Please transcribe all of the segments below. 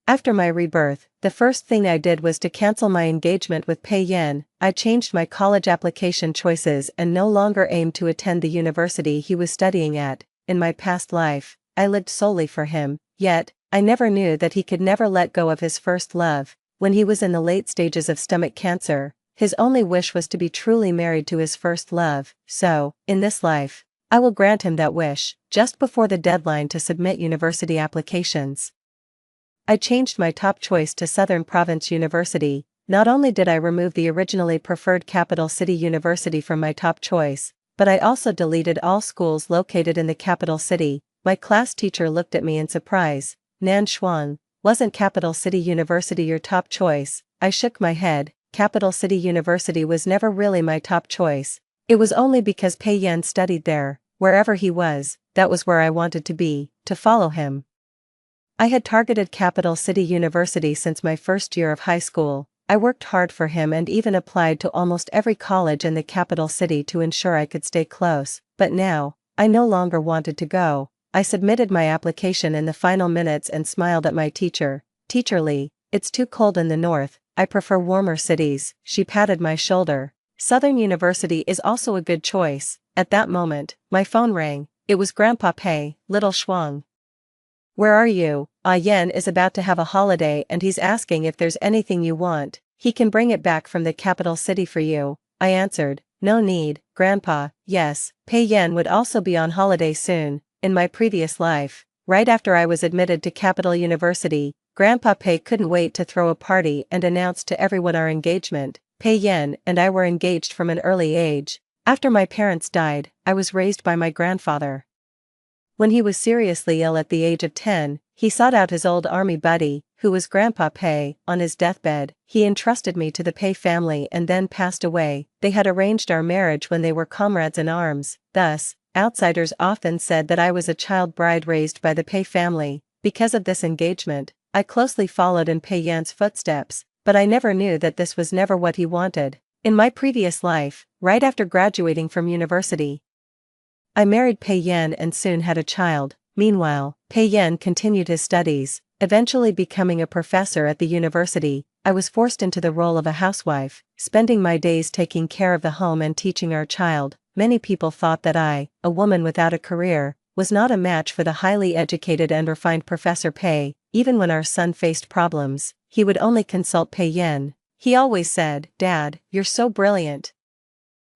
After my rebirth, the first thing I did was to cancel my engagement with Pei Yan. I changed my college application choices and no longer aimed to attend the university he was studying at. In my past life, I lived solely for him, yet, I never knew that he could never let go of his first love. When he was in the late stages of stomach cancer, his only wish was to be truly married to his first love, so, in this life, I will grant him that wish, just before the deadline to submit university applications. I changed my top choice to Southern Province University. Not only did I remove the originally preferred Capital City University from my top choice, but I also deleted all schools located in the capital city. My class teacher looked at me in surprise. Nan Shuang, wasn't Capital City University your top choice? I shook my head. Capital City University was never really my top choice. It was only because Pei Yan studied there. Wherever he was, that was where I wanted to be, to follow him. I had targeted Capital City University since my first year of high school. I worked hard for him and even applied to almost every college in the capital city to ensure I could stay close, but now, I no longer wanted to go. I submitted my application in the final minutes and smiled at my teacher. Teacher Lee, it's too cold in the north, I prefer warmer cities. She patted my shoulder. Southern University is also a good choice. At that moment, my phone rang. It was Grandpa Pei, Little Shuang. Where are you? Yan is about to have a holiday and he's asking if there's anything you want. He can bring it back from the capital city for you. I answered, no need, Grandpa. Yes, Pei Yan would also be on holiday soon. In my previous life, right after I was admitted to Capital University, Grandpa Pei couldn't wait to throw a party and announce to everyone our engagement. Pei Yan and I were engaged from an early age. After my parents died, I was raised by my grandfather. When he was seriously ill at the age of 10, he sought out his old army buddy, who was Grandpa Pei. On his deathbed, he entrusted me to the Pei family and then passed away. They had arranged our marriage when they were comrades in arms. Thus, outsiders often said that I was a child bride raised by the Pei family. Because of this engagement, I closely followed in Pei Yan's footsteps, but I never knew that this was never what he wanted. In my previous life, right after graduating from university, I married Pei Yan and soon had a child. Meanwhile, Pei Yan continued his studies, eventually becoming a professor at the university. I was forced into the role of a housewife, spending my days taking care of the home and teaching our child. Many people thought that I, a woman without a career, was not a match for the highly educated and refined Professor Pei. Even when our son faced problems, he would only consult Pei Yan. He always said, Dad, you're so brilliant.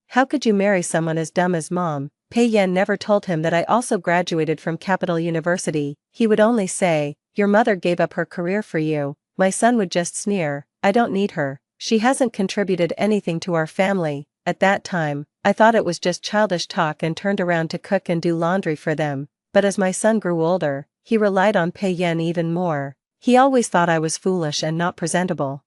How could you marry someone as dumb as Mom? Pei Yan never told him that I also graduated from Capital University. He would only say, your mother gave up her career for you. My son would just sneer, I don't need her. She hasn't contributed anything to our family. At that time, I thought it was just childish talk and turned around to cook and do laundry for them. But as my son grew older, he relied on Pei Yan even more. He always thought I was foolish and not presentable.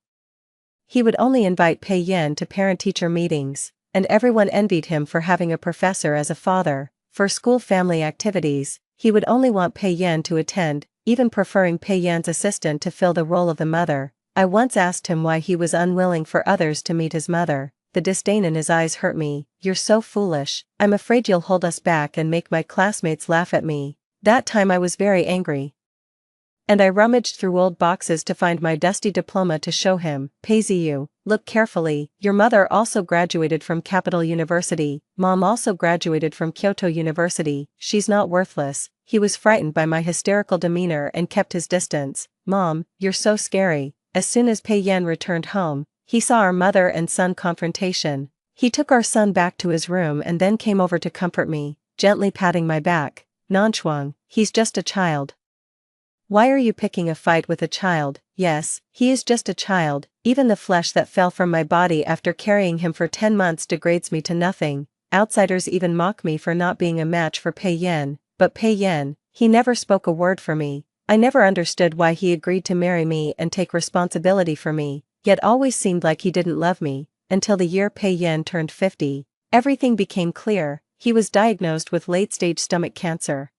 He would only invite Pei Yan to parent-teacher meetings, and everyone envied him for having a professor as a father. For school family activities, he would only want Pei Yan to attend, even preferring Pei Yan's assistant to fill the role of the mother. I once asked him why he was unwilling for others to meet his mother. The disdain in his eyes hurt me. You're so foolish. I'm afraid you'll hold us back and make my classmates laugh at me. That time I was very angry. And I rummaged through old boxes to find my dusty diploma to show him. Pei Ziyu, look carefully. Your mother also graduated from Capital University. Mom also graduated from Kyoto University. She's not worthless. He was frightened by my hysterical demeanor and kept his distance. Mom, you're so scary. As soon as Pei Yan returned home, he saw our mother and son confrontation. He took our son back to his room and then came over to comfort me, gently patting my back. Nanshuang, he's just a child. Why are you picking a fight with a child? Yes, he is just a child. Even the flesh that fell from my body after carrying him for 10 months degrades me to nothing. Outsiders even mock me for not being a match for Pei Yan. But Pei Yan, he never spoke a word for me. I never understood why he agreed to marry me and take responsibility for me, yet always seemed like he didn't love me. Until the year Pei Yan turned 50, everything became clear. He was diagnosed with late-stage stomach cancer.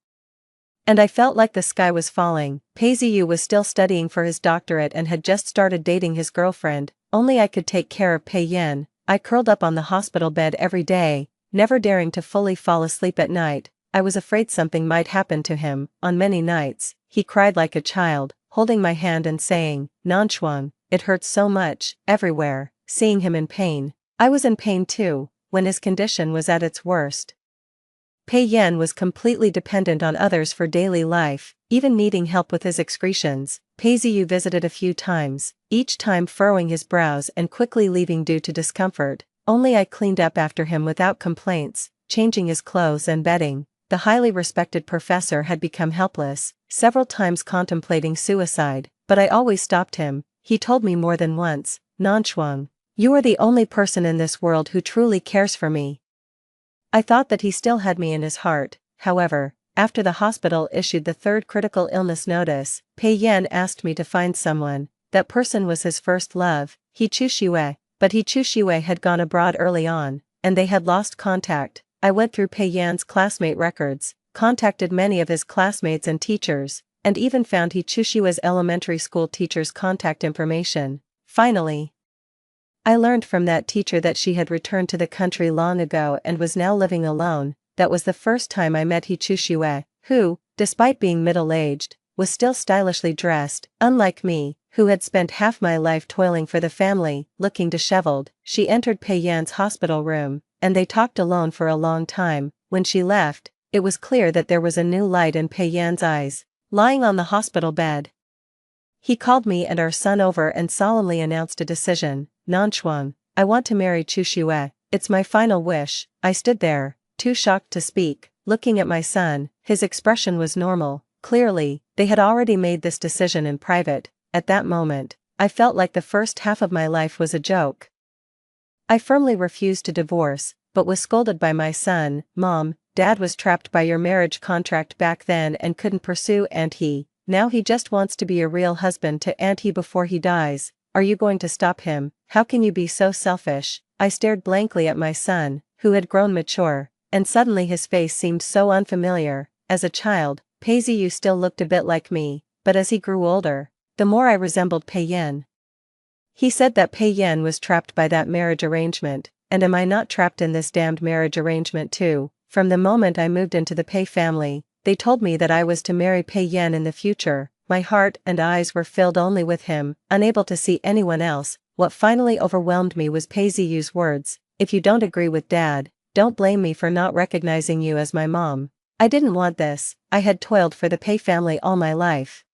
And I felt like the sky was falling. Pei Ziyu was still studying for his doctorate and had just started dating his girlfriend. Only I could take care of Pei Yan. I curled up on the hospital bed every day, never daring to fully fall asleep at night. I was afraid something might happen to him. On many nights, he cried like a child. holding my hand and saying, "Nanchuang, it hurts so much, everywhere," seeing him in pain. I was in pain too, when his condition was at its worst. Pei Yan was completely dependent on others for daily life, even needing help with his excretions. Pei Ziyu visited a few times, each time furrowing his brows and quickly leaving due to discomfort. Only I cleaned up after him without complaints, changing his clothes and bedding. The highly respected professor had become helpless, several times contemplating suicide, but I always stopped him. He told me more than once, "Nanchuang, you are the only person in this world who truly cares for me." I thought that he still had me in his heart. However, after the hospital issued the third critical illness notice, Pei Yan asked me to find someone. That person was his first love, He Chushue, but He Chushue had gone abroad early on, and they had lost contact. I went through Pei Yan's classmate records, contacted many of his classmates and teachers, and even found He Chushue's elementary school teacher's contact information. Finally, I learned from that teacher that she had returned to the country long ago and was now living alone. That was the first time I met He Chushue, who, despite being middle-aged, was still stylishly dressed. Unlike me, who had spent half my life toiling for the family, looking disheveled. She entered Pei Yan's hospital room, and they talked alone for a long time. When she left, it was clear that there was a new light in Pei Yan's eyes. Lying on the hospital bed, he called me and our son over and solemnly announced a decision. "Nanchuang, I want to marry Chushue. It's my final wish." I stood there, too shocked to speak, looking at my son. His expression was normal. Clearly, they had already made this decision in private. At that moment, I felt like the first half of my life was a joke. I firmly refused to divorce, but was scolded by my son. "Mom, Dad was trapped by your marriage contract back then and couldn't pursue Auntie. Now he just wants to be a real husband to Auntie before he dies. Are you going to stop him? How can you be so selfish?" I stared blankly at my son, who had grown mature, and suddenly his face seemed so unfamiliar. As a child, Pei Ziyu still looked a bit like me, but as he grew older, the more I resembled Pei Yan. He said that Pei Yan was trapped by that marriage arrangement, and am I not trapped in this damned marriage arrangement too? From the moment I moved into the Pei family, they told me that I was to marry Pei Yan in the future. My heart and eyes were filled only with him, unable to see anyone else. What finally overwhelmed me was Pei Ziyu's words, "If you don't agree with Dad, don't blame me for not recognizing you as my mom." I didn't want this. I had toiled for the Pei family all my life,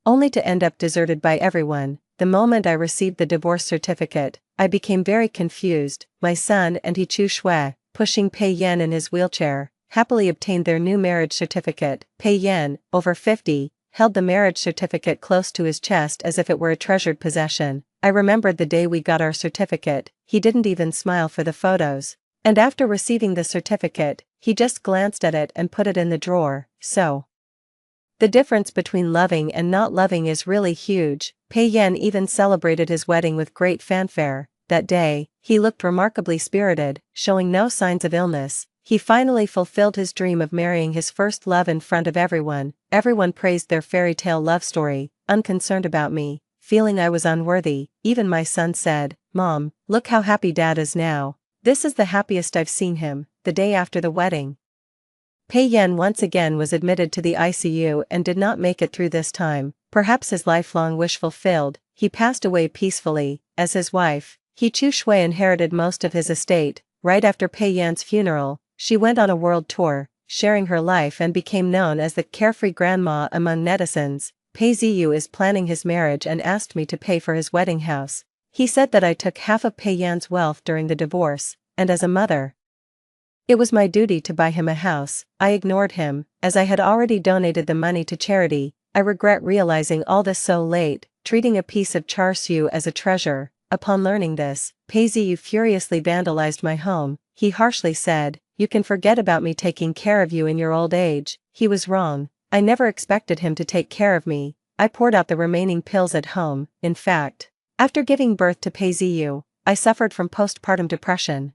only to end up deserted by everyone. The moment I received the divorce certificate, I became very confused. My son and He Chushue, pushing Pei Yan in his wheelchair, happily obtained their new marriage certificate. Pei Yan, over 50, held the marriage certificate close to his chest as if it were a treasured possession. I remembered the day we got our certificate. He didn't even smile for the photos. And after receiving the certificate, he just glanced at it and put it in the drawer. So, the difference between loving and not loving is really huge. Pei Yan even celebrated his wedding with great fanfare. That day, he looked remarkably spirited, showing no signs of illness. He finally fulfilled his dream of marrying his first love in front of everyone. Everyone praised their fairy tale love story, unconcerned about me, feeling I was unworthy. Even my son said, "Mom, look how happy Dad is now. This is the happiest I've seen him." The day after the wedding, Pei Yan once again was admitted to the ICU and did not make it through this time. Perhaps his lifelong wish fulfilled, he passed away peacefully. As his wife, He Chushue inherited most of his estate. Right after Pei Yan's funeral, she went on a world tour, sharing her life and became known as the carefree grandma among netizens. Pei Ziyu is planning his marriage and asked me to pay for his wedding house. He said that I took half of Pei Yan's wealth during the divorce, and as a mother, it was my duty to buy him a house. I ignored him, as I had already donated the money to charity. I regret realizing all this so late, treating a piece of char siu as a treasure. Upon learning this, Pei Ziyu furiously vandalized my home. He harshly said, "You can forget about me taking care of you in your old age." He was wrong. I never expected him to take care of me. I poured out the remaining pills at home. In fact, after giving birth to Pei Ziyu, I suffered from postpartum depression.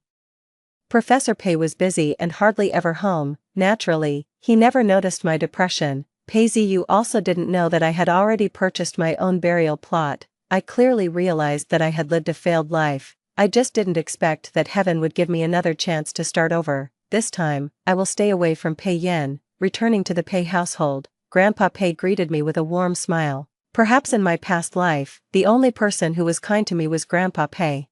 Professor Pei was busy and hardly ever home. Naturally, he never noticed my depression. Pei Ziyu also didn't know that I had already purchased my own burial plot. I clearly realized that I had lived a failed life. I just didn't expect that heaven would give me another chance to start over. This time, I will stay away from Pei Yan. Returning to the Pei household, Grandpa Pei greeted me with a warm smile. Perhaps in my past life, the only person who was kind to me was Grandpa Pei.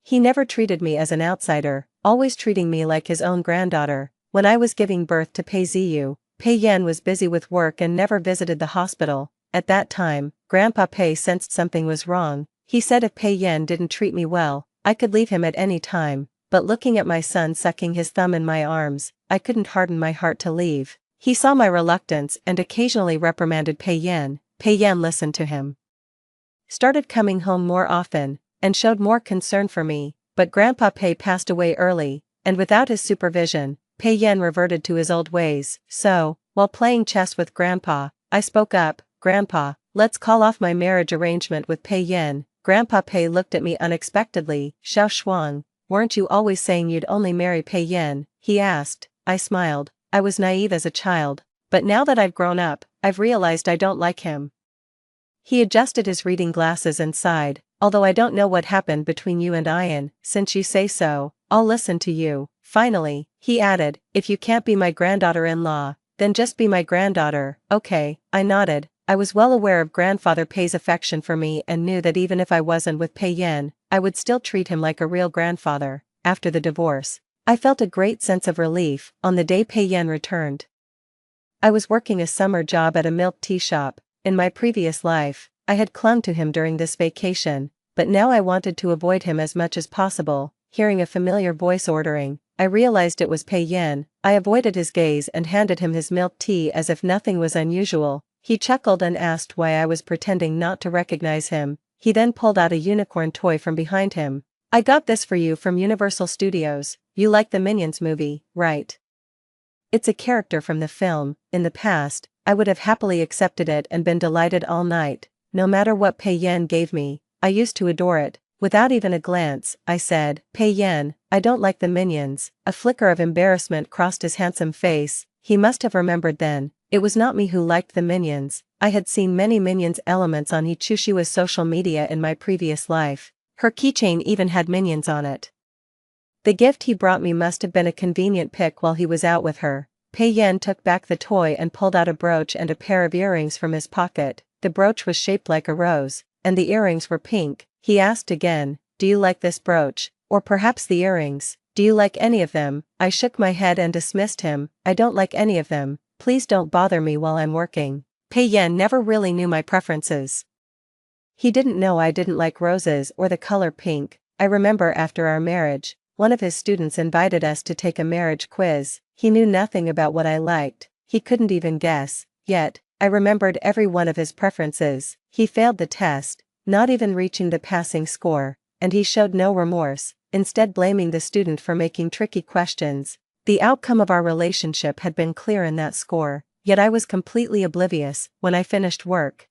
He never treated me as an outsider, always treating me like his own granddaughter. When I was giving birth to Pei Ziyu, Pei Yan was busy with work and never visited the hospital. At that time, Grandpa Pei sensed something was wrong. He said if Pei Yan didn't treat me well, I could leave him at any time, but looking at my son sucking his thumb in my arms, I couldn't harden my heart to leave. He saw my reluctance and occasionally reprimanded Pei Yan. Pei Yan listened to him, started coming home more often, and showed more concern for me, but Grandpa Pei passed away early, and without his supervision, Pei Yan reverted to his old ways. So, while playing chess with Grandpa, I spoke up, "Grandpa, let's call off my marriage arrangement with Pei Yan." Grandpa Pei looked at me unexpectedly. "Xiao Shuang, weren't you always saying you'd only marry Pei Yan?" he asked. I smiled. I was naive as a child, but now that I've grown up, I've realized I don't like him. He adjusted his reading glasses and sighed. "Although I don't know what happened between you and Ian, since you say so, I'll listen to you." Finally, he added, "If you can't be my granddaughter-in-law, then just be my granddaughter." Okay, I nodded. I was well aware of Grandfather Pei's affection for me and knew that even if I wasn't with Pei Yan, I would still treat him like a real grandfather. After the divorce, I felt a great sense of relief on the day Pei Yan returned. I was working a summer job at a milk tea shop. In my previous life, I had clung to him during this vacation, but now I wanted to avoid him as much as possible. Hearing a familiar voice ordering, I realized it was Pei Yan. I avoided his gaze and handed him his milk tea as if nothing was unusual. He chuckled and asked why I was pretending not to recognize him. He then pulled out a unicorn toy from behind him. "I got this for you from Universal Studios. You like the Minions movie, right?" It's a character from the film. In the past, I would have happily accepted it and been delighted all night. No matter what Pei Yan gave me, I used to adore it. Without even a glance, I said, "Pei Yan, I don't like the Minions." A flicker of embarrassment crossed his handsome face. He must have remembered then. It was not me who liked the Minions. I had seen many Minions elements on Hichushiwa's social media in my previous life. Her keychain even had Minions on it. The gift he brought me must have been a convenient pick while he was out with her. Pei Yan took back the toy and pulled out a brooch and a pair of earrings from his pocket. The brooch was shaped like a rose, and the earrings were pink. He asked again, "Do you like this brooch? Or perhaps the earrings? Do you like any of them?" I shook my head and dismissed him. "I don't like any of them. Please don't bother me while I'm working." Pei Yan never really knew my preferences. He didn't know I didn't like roses or the color pink. I remember after our marriage, one of his students invited us to take a marriage quiz. He knew nothing about what I liked. He couldn't even guess. Yet, I remembered every one of his preferences. He failed the test, not even reaching the passing score, and he showed no remorse, instead blaming the student for making tricky questions. The outcome of our relationship had been clear in that score, yet I was completely oblivious. When I finished work,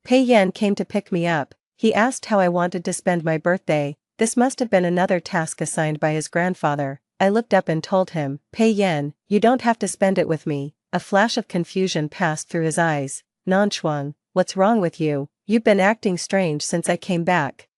Pei Yan came to pick me up. He asked how I wanted to spend my birthday. This must have been another task assigned by his grandfather. I looked up and told him, "Pei Yan, you don't have to spend it with me." A flash of confusion passed through his eyes. "Nanshuang, what's wrong with you? You've been acting strange since I came back."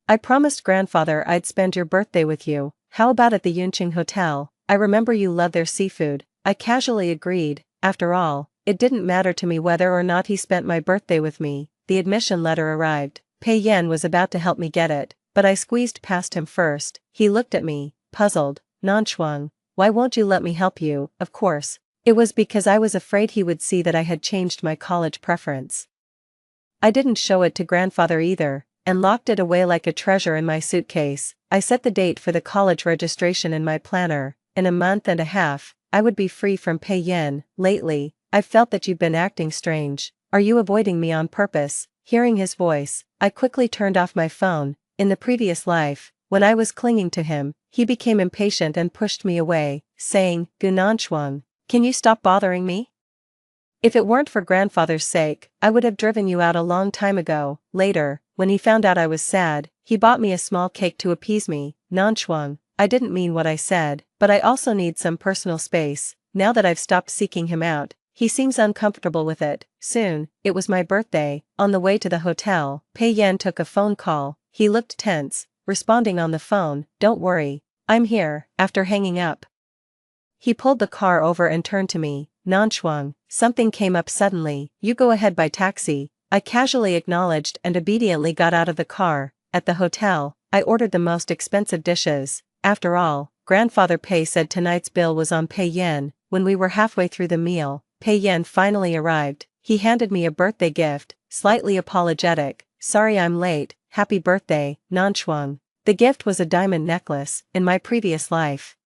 "I promised grandfather I'd spend your birthday with you. How about at the Yunqing Hotel? I remember you love their seafood." I casually agreed. After all, it didn't matter to me whether or not he spent my birthday with me. The admission letter arrived. Pei Yan was about to help me get it, but I squeezed past him first. He looked at me, puzzled. "Nanshuang, why won't you let me help you?" Of course, it was because I was afraid he would see that I had changed my college preference. I didn't show it to grandfather either, and locked it away like a treasure in my suitcase. I set the date for the college registration in my planner. In a month and a half, I would be free from Pei Yan. "Lately, I've felt that you've been acting strange. Are you avoiding me on purpose?" Hearing his voice, I quickly turned off my phone. In the previous life, when I was clinging to him, he became impatient and pushed me away, saying, "Gu Nanshuang, can you stop bothering me? If it weren't for grandfather's sake, I would have driven you out a long time ago." Later, when he found out I was sad, he bought me a small cake to appease me. "Nanshuang, I didn't mean what I said, but I also need some personal space." Now that I've stopped seeking him out, he seems uncomfortable with it. Soon, it was my birthday. On the way to the hotel, Pei Yan took a phone call. He looked tense, responding on the phone, "Don't worry, I'm here." After hanging up, he pulled the car over and turned to me. Nanshuang, something came up suddenly. You go ahead by taxi. I casually acknowledged and obediently got out of the car. At the hotel, I ordered the most expensive dishes. After all, Grandfather Pei said tonight's bill was on Pei Yan. When we were halfway through the meal, Pei Yan finally arrived. He handed me a birthday gift, slightly apologetic. Sorry I'm late, happy birthday, Nanshuang. The gift was a diamond necklace. In my previous life,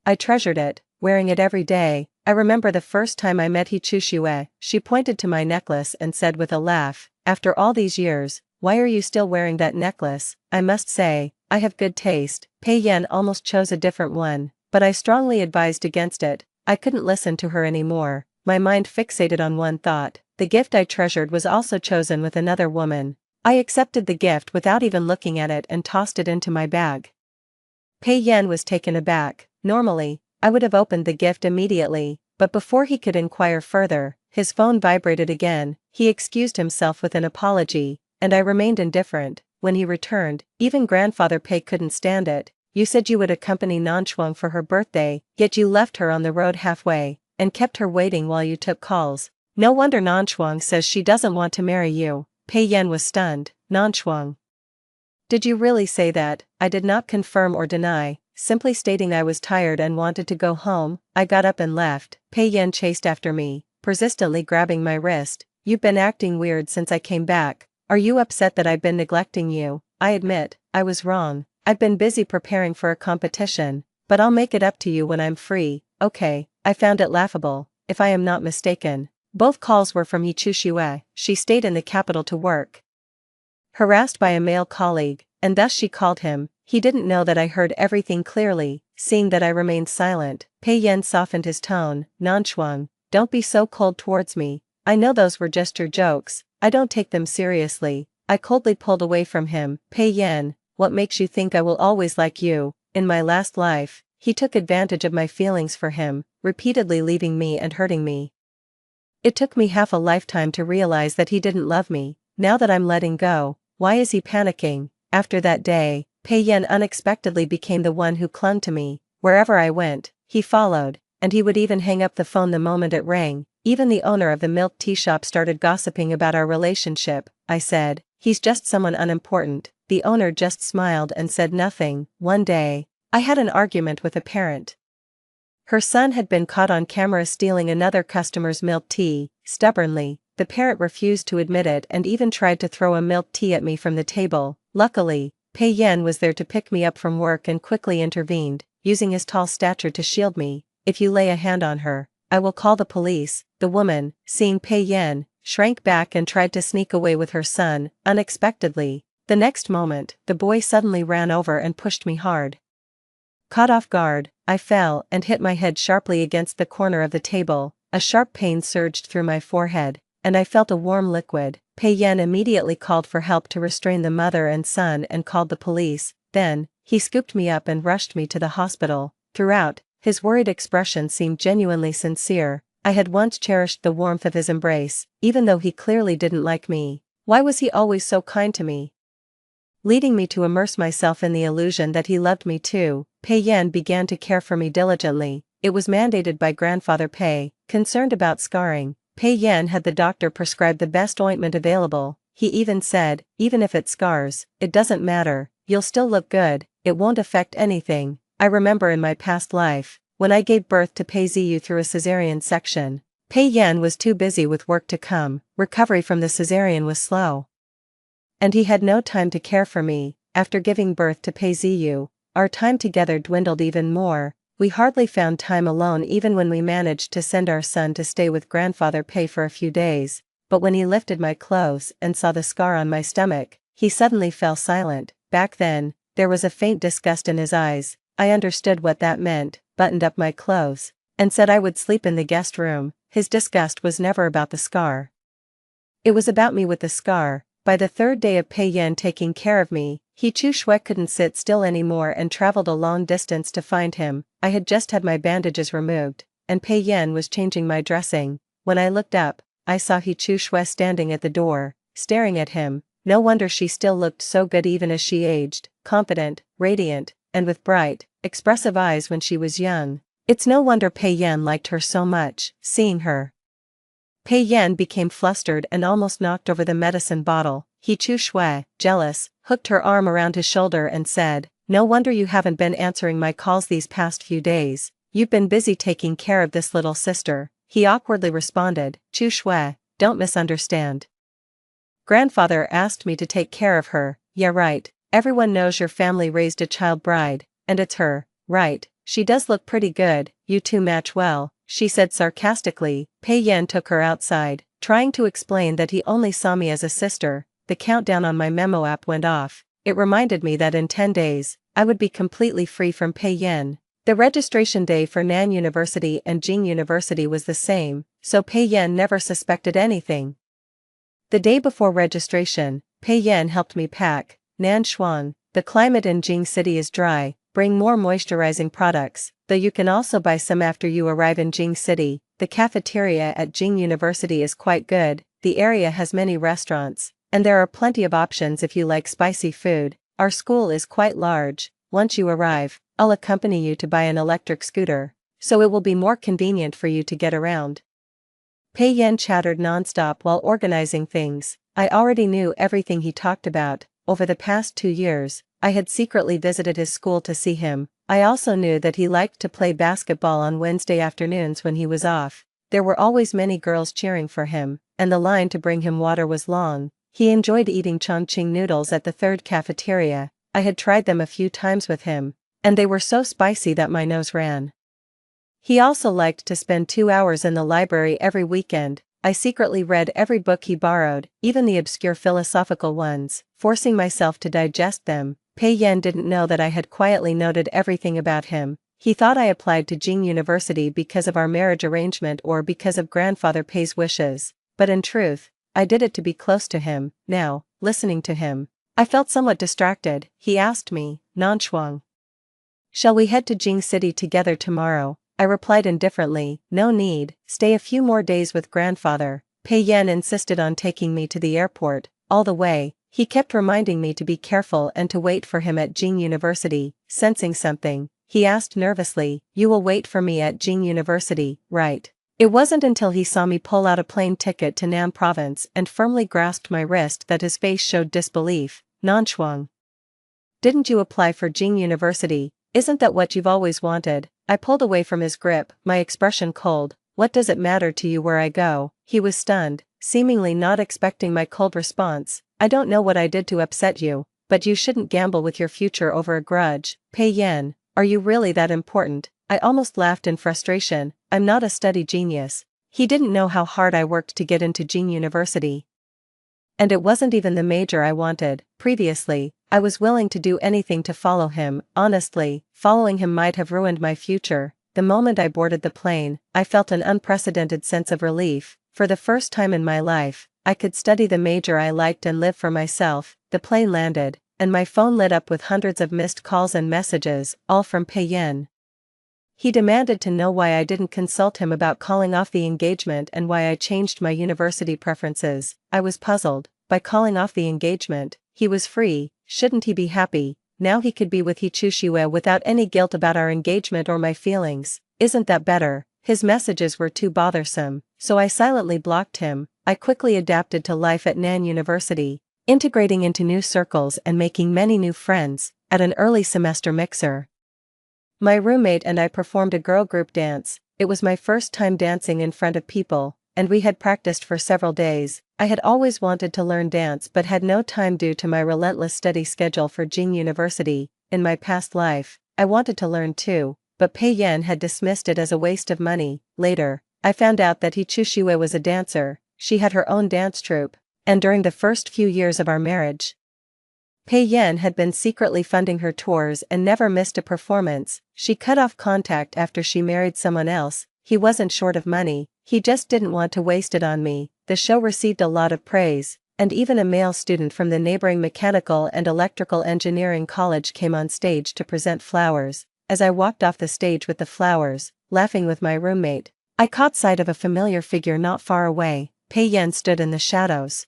I treasured it, wearing it every day. I remember the first time I met Hichushue, she pointed to my necklace and said with a laugh, after all these years, why are you still wearing that necklace? I must say, I have good taste. Pei Yan almost chose a different one, but I strongly advised against it. I couldn't listen to her anymore. My mind fixated on one thought. The gift I treasured was also chosen with another woman. I accepted the gift without even looking at it and tossed it into my bag. Pei Yan was taken aback. Normally, I would have opened the gift immediately, but before he could inquire further, his phone vibrated again. He excused himself with an apology, and I remained indifferent. When he returned, even Grandfather Pei couldn't stand it. You said you would accompany Nanshuang for her birthday, yet you left her on the road halfway, and kept her waiting while you took calls. No wonder Nanshuang says she doesn't want to marry you. Pei Yan was stunned. Nanshuang, did you really say that? I did not confirm or deny, simply stating I was tired and wanted to go home. I got up and left. Pei Yan chased after me, persistently grabbing my wrist. You've been acting weird since I came back. Are you upset that I've been neglecting you? I admit, I was wrong. I've been busy preparing for a competition, but I'll make it up to you when I'm free. Okay. I found it laughable, if I am not mistaken. Both calls were from Hichushue. She stayed in the capital to work. Harassed by a male colleague, and thus she called him. He didn't know that I heard everything clearly. Seeing that I remained silent, Pei Yan softened his tone. Nanshuang, don't be so cold towards me. I know those were just your jokes. I don't take them seriously. I coldly pulled away from him. Pei Yan, what makes you think I will always like you? In my last life, he took advantage of my feelings for him, repeatedly leaving me and hurting me. It took me half a lifetime to realize that he didn't love me. Now that I'm letting go, why is he panicking? After that day, Pei Yan unexpectedly became the one who clung to me. Wherever I went, he followed, and he would even hang up the phone the moment it rang. Even the owner of the milk tea shop started gossiping about our relationship. I said, he's just someone unimportant. The owner just smiled and said nothing. One day, I had an argument with a parent. Her son had been caught on camera stealing another customer's milk tea. Stubbornly, the parent refused to admit it and even tried to throw a milk tea at me from the table. Luckily, Pei Yan was there to pick me up from work and quickly intervened, using his tall stature to shield me. If you lay a hand on her, I will call the police. The woman, seeing Pei Yan, shrank back and tried to sneak away with her son. Unexpectedly, the next moment, the boy suddenly ran over and pushed me hard. Caught off guard, I fell and hit my head sharply against the corner of the table. A sharp pain surged through my forehead, and I felt a warm liquid. Pei Yan immediately called for help to restrain the mother and son and called the police. Then, he scooped me up and rushed me to the hospital. Throughout, his worried expression seemed genuinely sincere. I had once cherished the warmth of his embrace, even though he clearly didn't like me. Why was he always so kind to me? Leading me to immerse myself in the illusion that he loved me too, Pei Yan began to care for me diligently. It was mandated by Grandfather Pei. Concerned about scarring, Pei Yan had the doctor prescribe the best ointment available. He even said, even if it scars, it doesn't matter, you'll still look good, it won't affect anything. I remember in my past life, when I gave birth to Pei Ziyu through a cesarean section, Pei Yan was too busy with work to come. Recovery from the cesarean was slow, and he had no time to care for me. After giving birth to Pei Ziyu, our time together dwindled even more. We hardly found time alone even when we managed to send our son to stay with Grandfather Pei for a few days. But when he lifted my clothes and saw the scar on my stomach, he suddenly fell silent. Back then, there was a faint disgust in his eyes. I understood what that meant, buttoned up my clothes, and said I would sleep in the guest room. His disgust was never about the scar. It was about me with the scar. By the third day of Pei Yan taking care of me, Hichushue couldn't sit still anymore and traveled a long distance to find him. I had just had my bandages removed, and Pei Yan was changing my dressing. When I looked up, I saw Hichushue standing at the door, staring at him. No wonder she still looked so good even as she aged, confident, radiant, and with bright, expressive eyes when she was young. It's no wonder Pei Yan liked her so much, seeing her. Pei Yan became flustered and almost knocked over the medicine bottle. He Chu Shui, jealous, hooked her arm around his shoulder and said, "No wonder you haven't been answering my calls these past few days. You've been busy taking care of this little sister." He awkwardly responded, "Chu Shui, don't misunderstand. Grandfather asked me to take care of her." "Yeah, right. Everyone knows your family raised a child bride, and it's her, right? She does look pretty good, you two match well," she said sarcastically. Pei Yan took her outside, trying to explain that he only saw me as a sister. The countdown on my memo app went off. It reminded me that in 10 days, I would be completely free from Pei Yan. The registration day for Nan University and Jing University was the same, so Pei Yan never suspected anything. The day before registration, Pei Yan helped me pack. "Nan Shuang, the climate in Jing City is dry, bring more moisturizing products, though you can also buy some after you arrive in Jing City. The cafeteria at Jing University is quite good, the area has many restaurants, and there are plenty of options if you like spicy food. Our school is quite large. Once you arrive, I'll accompany you to buy an electric scooter, so it will be more convenient for you to get around." Pei Yan chattered nonstop while organizing things. I already knew everything he talked about. Over the past 2 years, I had secretly visited his school to see him. I also knew that he liked to play basketball on Wednesday afternoons when he was off. There were always many girls cheering for him, and the line to bring him water was long. He enjoyed eating Chongqing noodles at the third cafeteria. I had tried them a few times with him, and they were so spicy that my nose ran. He also liked to spend 2 hours in the library every weekend. I secretly read every book he borrowed, even the obscure philosophical ones, forcing myself to digest them. Pei Yan didn't know that I had quietly noted everything about him. He thought I applied to Jing University because of our marriage arrangement or because of grandfather Pei's wishes, but in truth, I did it to be close to him. Now, listening to him, I felt somewhat distracted. He asked me, "Nanshuang, shall we head to Jing City together tomorrow?" I replied indifferently, "No need, stay a few more days with grandfather." Pei Yan insisted on taking me to the airport. All the way, he kept reminding me to be careful and to wait for him at Jing University. Sensing something, he asked nervously, "You will wait for me at Jing University, right?" It wasn't until he saw me pull out a plane ticket to Nan Province and firmly grasped my wrist that his face showed disbelief. "Nanshuang, didn't you apply for Jing University? Isn't that what you've always wanted?" I pulled away from his grip, my expression cold. "What does it matter to you where I go?" He was stunned, seemingly not expecting my cold response. "I don't know what I did to upset you, but you shouldn't gamble with your future over a grudge." "Pei Yan, are you really that important?" I almost laughed in frustration. "I'm not a study genius." He didn't know how hard I worked to get into Jing University. And it wasn't even the major I wanted. Previously, I was willing to do anything to follow him. Honestly, following him might have ruined my future. The moment I boarded the plane, I felt an unprecedented sense of relief. For the first time in my life, I could study the major I liked and live for myself. The plane landed, and my phone lit up with hundreds of missed calls and messages, all from Pei Yan. He demanded to know why I didn't consult him about calling off the engagement and why I changed my university preferences. I was puzzled. By calling off the engagement, he was free. Shouldn't he be happy? Now he could be with Hichushiwe without any guilt about our engagement or my feelings. Isn't that better? His messages were too bothersome, so I silently blocked him. I quickly adapted to life at Nan University, integrating into new circles and making many new friends. At an early semester mixer, my roommate and I performed a girl group dance. It was my first time dancing in front of people, and we had practiced for several days. I had always wanted to learn dance but had no time due to my relentless study schedule for Jing University. In my past life, I wanted to learn too, but Pei Yan had dismissed it as a waste of money. Later, I found out that Hichushiwe was a dancer. She had her own dance troupe, and during the first few years of our marriage, Pei Yan had been secretly funding her tours and never missed a performance. She cut off contact after she married someone else. He wasn't short of money, he just didn't want to waste it on me. The show received a lot of praise, and even a male student from the neighboring mechanical and electrical engineering college came on stage to present flowers. As I walked off the stage with the flowers, laughing with my roommate, I caught sight of a familiar figure not far away. Pei Yan stood in the shadows,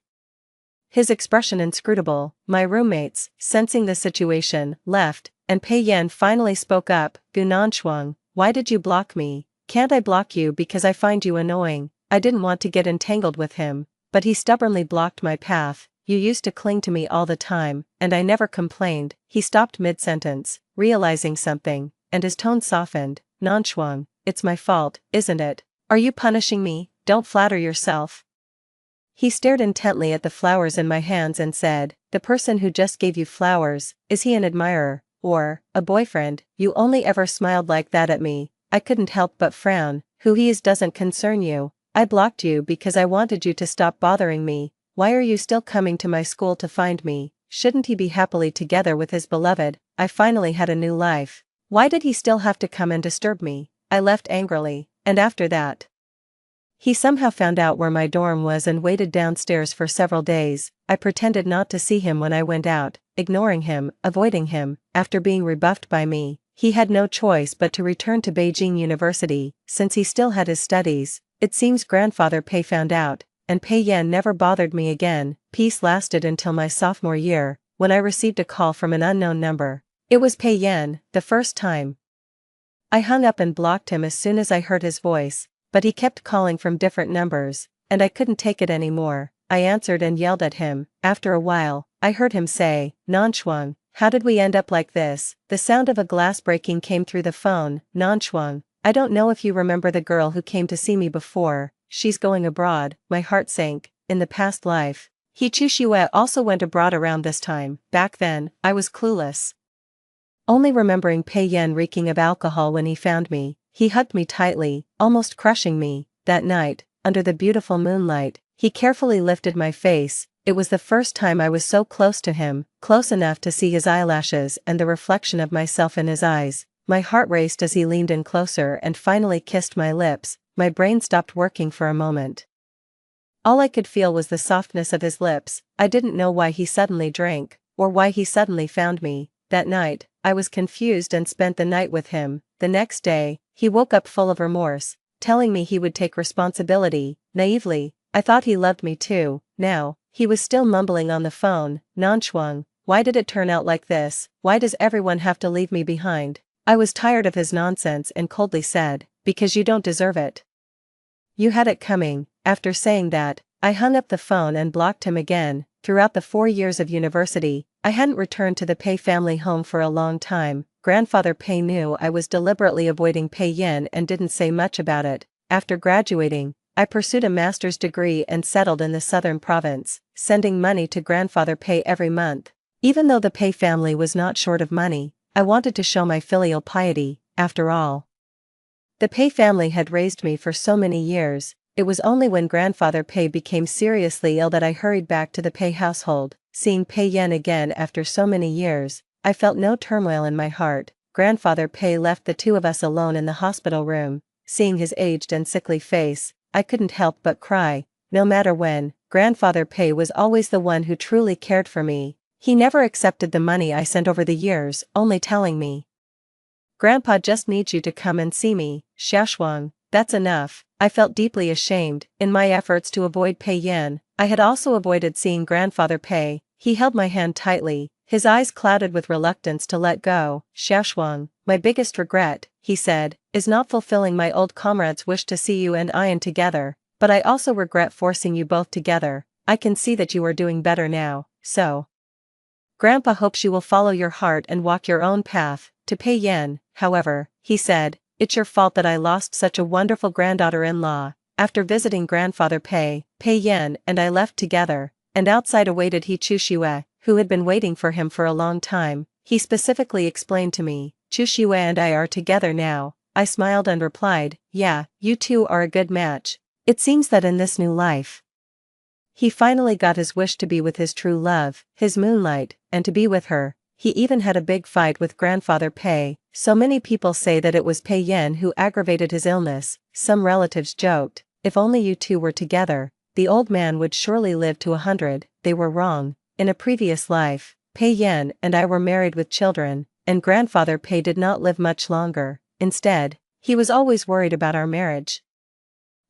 his expression inscrutable. My roommates, sensing the situation, left, and Pei Yan finally spoke up. "Gunanshuang, why did you block me? Can't I block you because I find you annoying? I didn't want to get entangled with him, but he stubbornly blocked my path. You used to cling to me all the time, and I never complained. He stopped mid-sentence, realizing something, and his tone softened. Nanchuang, it's my fault, isn't it? Are you punishing me? Don't flatter yourself. He stared intently at the flowers in my hands and said, the person who just gave you flowers, is he an admirer, or a boyfriend? You only ever smiled like that at me. I couldn't help but frown. Who he is doesn't concern you. I blocked you because I wanted you to stop bothering me. Why are you still coming to my school to find me? Shouldn't he be happily together with his beloved? I finally had a new life. Why did he still have to come and disturb me? I left angrily, and after that, he somehow found out where my dorm was and waited downstairs for several days. I pretended not to see him when I went out, ignoring him, avoiding him. After being rebuffed by me, he had no choice but to return to Beijing University, since he still had his studies. It seems grandfather Pei found out, and Pei Yan never bothered me again. Peace lasted until my sophomore year, when I received a call from an unknown number. It was Pei Yan, the first time. I hung up and blocked him as soon as I heard his voice, but he kept calling from different numbers, and I couldn't take it anymore. I answered and yelled at him. After a while, I heard him say, Nanchuang, how did we end up like this? The sound of a glass breaking came through the phone. Nanchuang, I don't know if you remember the girl who came to see me before. She's going abroad. My heart sank. In the past life, He Chushue also went abroad around this time. Back then, I was clueless, only remembering Pei Yan reeking of alcohol when he found me. He hugged me tightly, almost crushing me. That night, under the beautiful moonlight, he carefully lifted my face. It was the first time I was so close to him, close enough to see his eyelashes and the reflection of myself in his eyes. My heart raced as he leaned in closer and finally kissed my lips. My brain stopped working for a moment. All I could feel was the softness of his lips. I didn't know why he suddenly drank, or why he suddenly found me. That night, I was confused and spent the night with him. The next day, he woke up full of remorse, telling me he would take responsibility. Naively, I thought he loved me too. Now, he was still mumbling on the phone. Nanchuang, why did it turn out like this? Why does everyone have to leave me behind? I was tired of his nonsense and coldly said, because you don't deserve it. You had it coming. After saying that, I hung up the phone and blocked him again. Throughout the 4 years of university, I hadn't returned to the Pei family home for a long time. Grandfather Pei knew I was deliberately avoiding Pei Yan and didn't say much about it. After graduating, I pursued a master's degree and settled in the southern province, sending money to grandfather Pei every month. Even though the Pei family was not short of money, I wanted to show my filial piety. After all, the Pei family had raised me for so many years. It was only when grandfather Pei became seriously ill that I hurried back to the Pei household. Seeing Pei Yan again after so many years, I felt no turmoil in my heart. Grandfather Pei left the two of us alone in the hospital room. Seeing his aged and sickly face, I couldn't help but cry. No matter when, grandfather Pei was always the one who truly cared for me. He never accepted the money I sent over the years, only telling me, Grandpa just needs you to come and see me. Xiaoshuang, that's enough. I felt deeply ashamed. In my efforts to avoid Pei Yan, I had also avoided seeing grandfather Pei. He held my hand tightly, his eyes clouded with reluctance to let go. Xiaoshuang, my biggest regret, he said, is not fulfilling my old comrade's wish to see you and Ian together, but I also regret forcing you both together. I can see that you are doing better now, so Grandpa hopes you will follow your heart and walk your own path. To Pei Yan, however, he said, it's your fault that I lost such a wonderful granddaughter-in-law. After visiting grandfather Pei, Pei Yan and I left together, and outside awaited He Chushue, who had been waiting for him for a long time. He specifically explained to me, Chushue and I are together now. I smiled and replied, yeah, you two are a good match. It seems that in this new life, he finally got his wish to be with his true love, his moonlight, and to be with her. He even had a big fight with grandfather Pei. So many people say that it was Pei Yan who aggravated his illness. Some relatives joked, if only you two were together, the old man would surely live to 100. They were wrong. In a previous life, Pei Yan and I were married with children, and grandfather Pei did not live much longer. Instead, he was always worried about our marriage,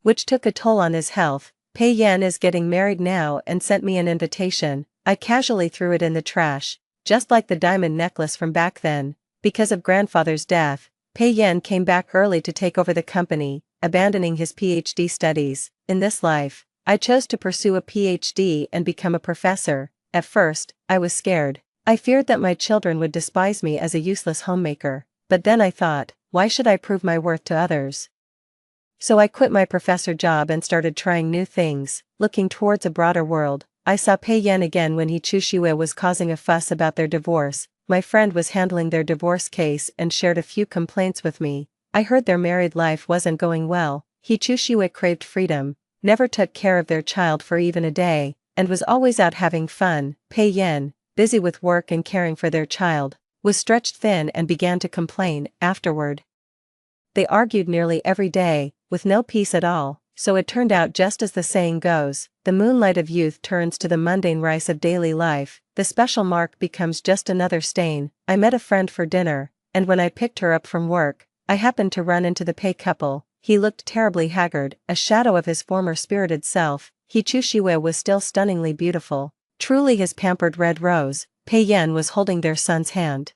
which took a toll on his health. Pei Yan is getting married now and sent me an invitation. I casually threw it in the trash, just like the diamond necklace from back then. Because of grandfather's death, Pei Yan came back early to take over the company, abandoning his PhD studies. In this life, I chose to pursue a PhD and become a professor. At first, I was scared. I feared that my children would despise me as a useless homemaker. But then I thought, why should I prove my worth to others? So I quit my professor job and started trying new things, looking towards a broader world. I saw Pei Yan again when Hichushiwa was causing a fuss about their divorce. My friend was handling their divorce case and shared a few complaints with me. I heard their married life wasn't going well. Hichushiwa craved freedom, never took care of their child for even a day, and was always out having fun. Pei Yan, busy with work and caring for their child, was stretched thin and began to complain. Afterward, they argued nearly every day, with no peace at all. So it turned out just as the saying goes, the moonlight of youth turns to the mundane rice of daily life, the special mark becomes just another stain. I met a friend for dinner, and when I picked her up from work, I happened to run into the Pei couple. He looked terribly haggard, a shadow of his former spirited self. Hichushiwa was still stunningly beautiful, truly his pampered red rose. Pei Yan was holding their son's hand.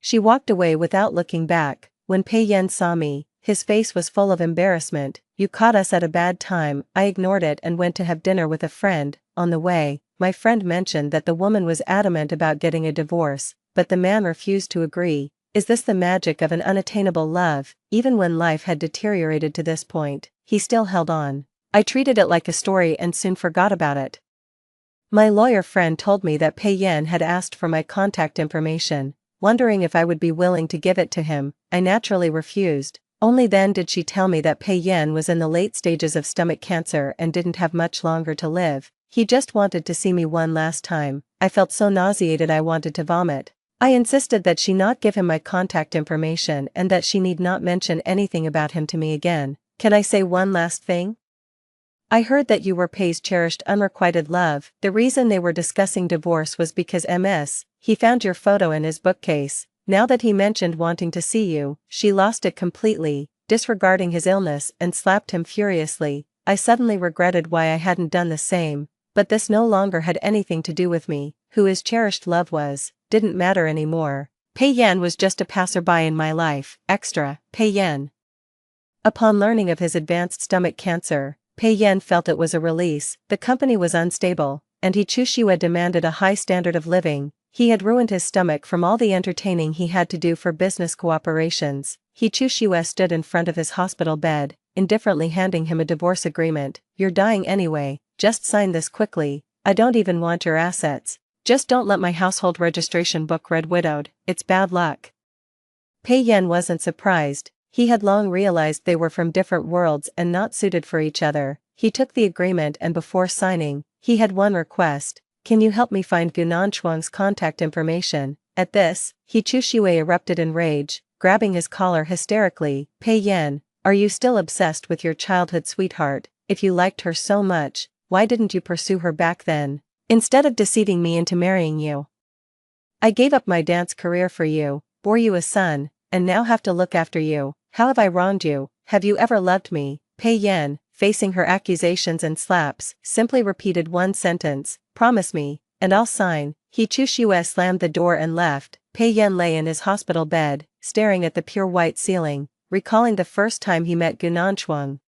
She walked away without looking back. When Pei Yan saw me, his face was full of embarrassment. You caught us at a bad time. I ignored it and went to have dinner with a friend. On the way, my friend mentioned that the woman was adamant about getting a divorce, but the man refused to agree. Is this the magic of an unattainable love? Even when life had deteriorated to this point, he still held on. I treated it like a story and soon forgot about it. My lawyer friend told me that Pei Yan had asked for my contact information, wondering if I would be willing to give it to him. I naturally refused. Only then did she tell me that Pei Yan was in the late stages of stomach cancer and didn't have much longer to live. He just wanted to see me one last time. I felt so nauseated I wanted to vomit. I insisted that she not give him my contact information and that she need not mention anything about him to me again. Can I say one last thing? I heard that you were Pei's cherished unrequited love. The reason they were discussing divorce was because he found your photo in his bookcase. Now that he mentioned wanting to see you, she lost it completely, disregarding his illness and slapped him furiously. I suddenly regretted why I hadn't done the same, but this no longer had anything to do with me. Who his cherished love was, didn't matter anymore. Pei Yan was just a passerby in my life. Extra, Pei Yan. Upon learning of his advanced stomach cancer, Pei Yan felt it was a release. The company was unstable, and Hichushiwa demanded a high standard of living. He had ruined his stomach from all the entertaining he had to do for business cooperations. Hichushiwa stood in front of his hospital bed, indifferently handing him a divorce agreement. You're dying anyway, just sign this quickly. I don't even want your assets. Just don't let my household registration book read widowed. It's bad luck. Pei Yan wasn't surprised. He had long realized they were from different worlds and not suited for each other. He took the agreement and before signing, he had one request. Can you help me find Gunan Chuang's contact information? At this, Hichushiwa erupted in rage, grabbing his collar hysterically. Pei Yan, are you still obsessed with your childhood sweetheart? If you liked her so much, why didn't you pursue her back then? Instead of deceiving me into marrying you. I gave up my dance career for you, bore you a son, and now have to look after you. How have I wronged you? Have you ever loved me? Pei Yan, facing her accusations and slaps, simply repeated one sentence, promise me, and I'll sign. Hichushiwa slammed the door and left. Pei Yan lay in his hospital bed, staring at the pure white ceiling, recalling the first time he met Gunan Chuang.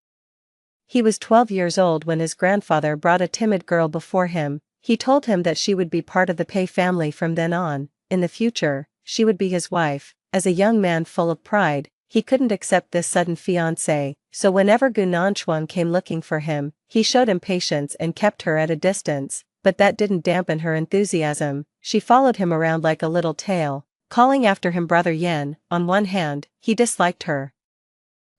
He was 12 years old when his grandfather brought a timid girl before him. He told him that she would be part of the Pei family from then on. In the future, she would be his wife. As a young man full of pride, he couldn't accept this sudden fiancé, so whenever Gunan Chuang came looking for him, he showed impatience and kept her at a distance, but that didn't dampen her enthusiasm. She followed him around like a little tail, calling after him Brother Yan. On one hand, he disliked her,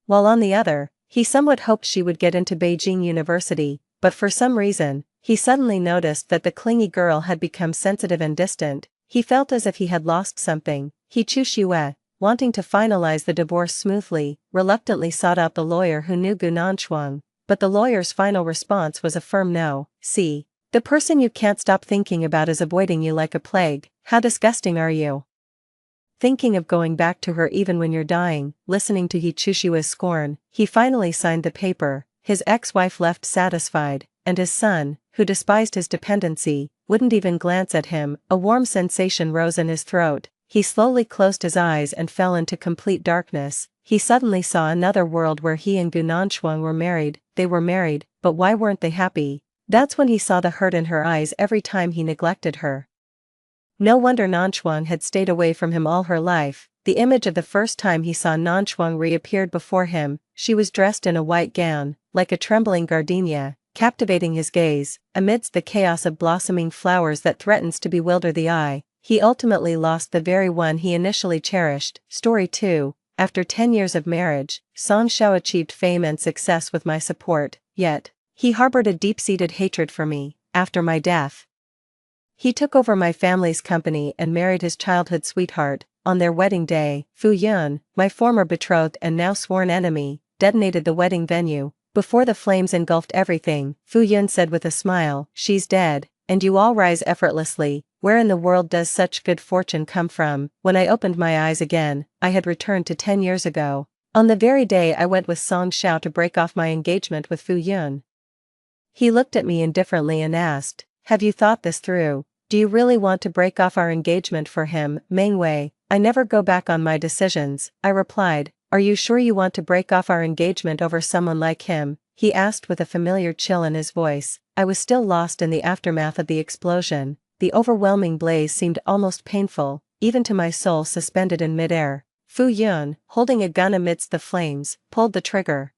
while on the other, he somewhat hoped she would get into Beijing University, but for some reason, he suddenly noticed that the clingy girl had become sensitive and distant. He felt as if he had lost something. Hichushiwa, wanting to finalize the divorce smoothly, reluctantly sought out the lawyer who knew Gunan Chuang, but the lawyer's final response was a firm no. See, the person you can't stop thinking about is avoiding you like a plague. How disgusting are you? Thinking of going back to her even when you're dying. Listening to Hichushiwa's scorn, he finally signed the paper. His ex-wife left satisfied, and his son, who despised his dependency, wouldn't even glance at him. A warm sensation rose in his throat. he slowly closed his eyes and fell into complete darkness. He suddenly saw another world where he and Gu Nanshuang were married. They were married, but why weren't they happy? That's when he saw the hurt in her eyes every time he neglected her. No wonder Nanshuang had stayed away from him all her life. The image of the first time he saw Nanshuang reappeared before him. She was dressed in a white gown, like a trembling gardenia, captivating his gaze. Amidst the chaos of blossoming flowers that threatens to bewilder the eye, he ultimately lost the very one he initially cherished. Story 2. After 10 years of marriage, Song Xiao achieved fame and success with my support, yet he harbored a deep-seated hatred for me. After my death, he took over my family's company and married his childhood sweetheart. On their wedding day, Fu Yun, my former betrothed and now sworn enemy, detonated the wedding venue. Before the flames engulfed everything, Fu Yun said with a smile, "She's dead, and you all rise effortlessly. Where in the world does such good fortune come from?" When I opened my eyes again, I had returned to 10 years ago. On the very day I went with Song Xiao to break off my engagement with Fu Yun. He looked at me indifferently and asked, "Have you thought this through? Do you really want to break off our engagement for him?" Meng Wei, I never go back on my decisions, I replied. "Are you sure you want to break off our engagement over someone like him?" he asked with a familiar chill in his voice. I was still lost in the aftermath of the explosion. The overwhelming blaze seemed almost painful, even to my soul suspended in midair. Fu Yun, holding a gun amidst the flames, pulled the trigger.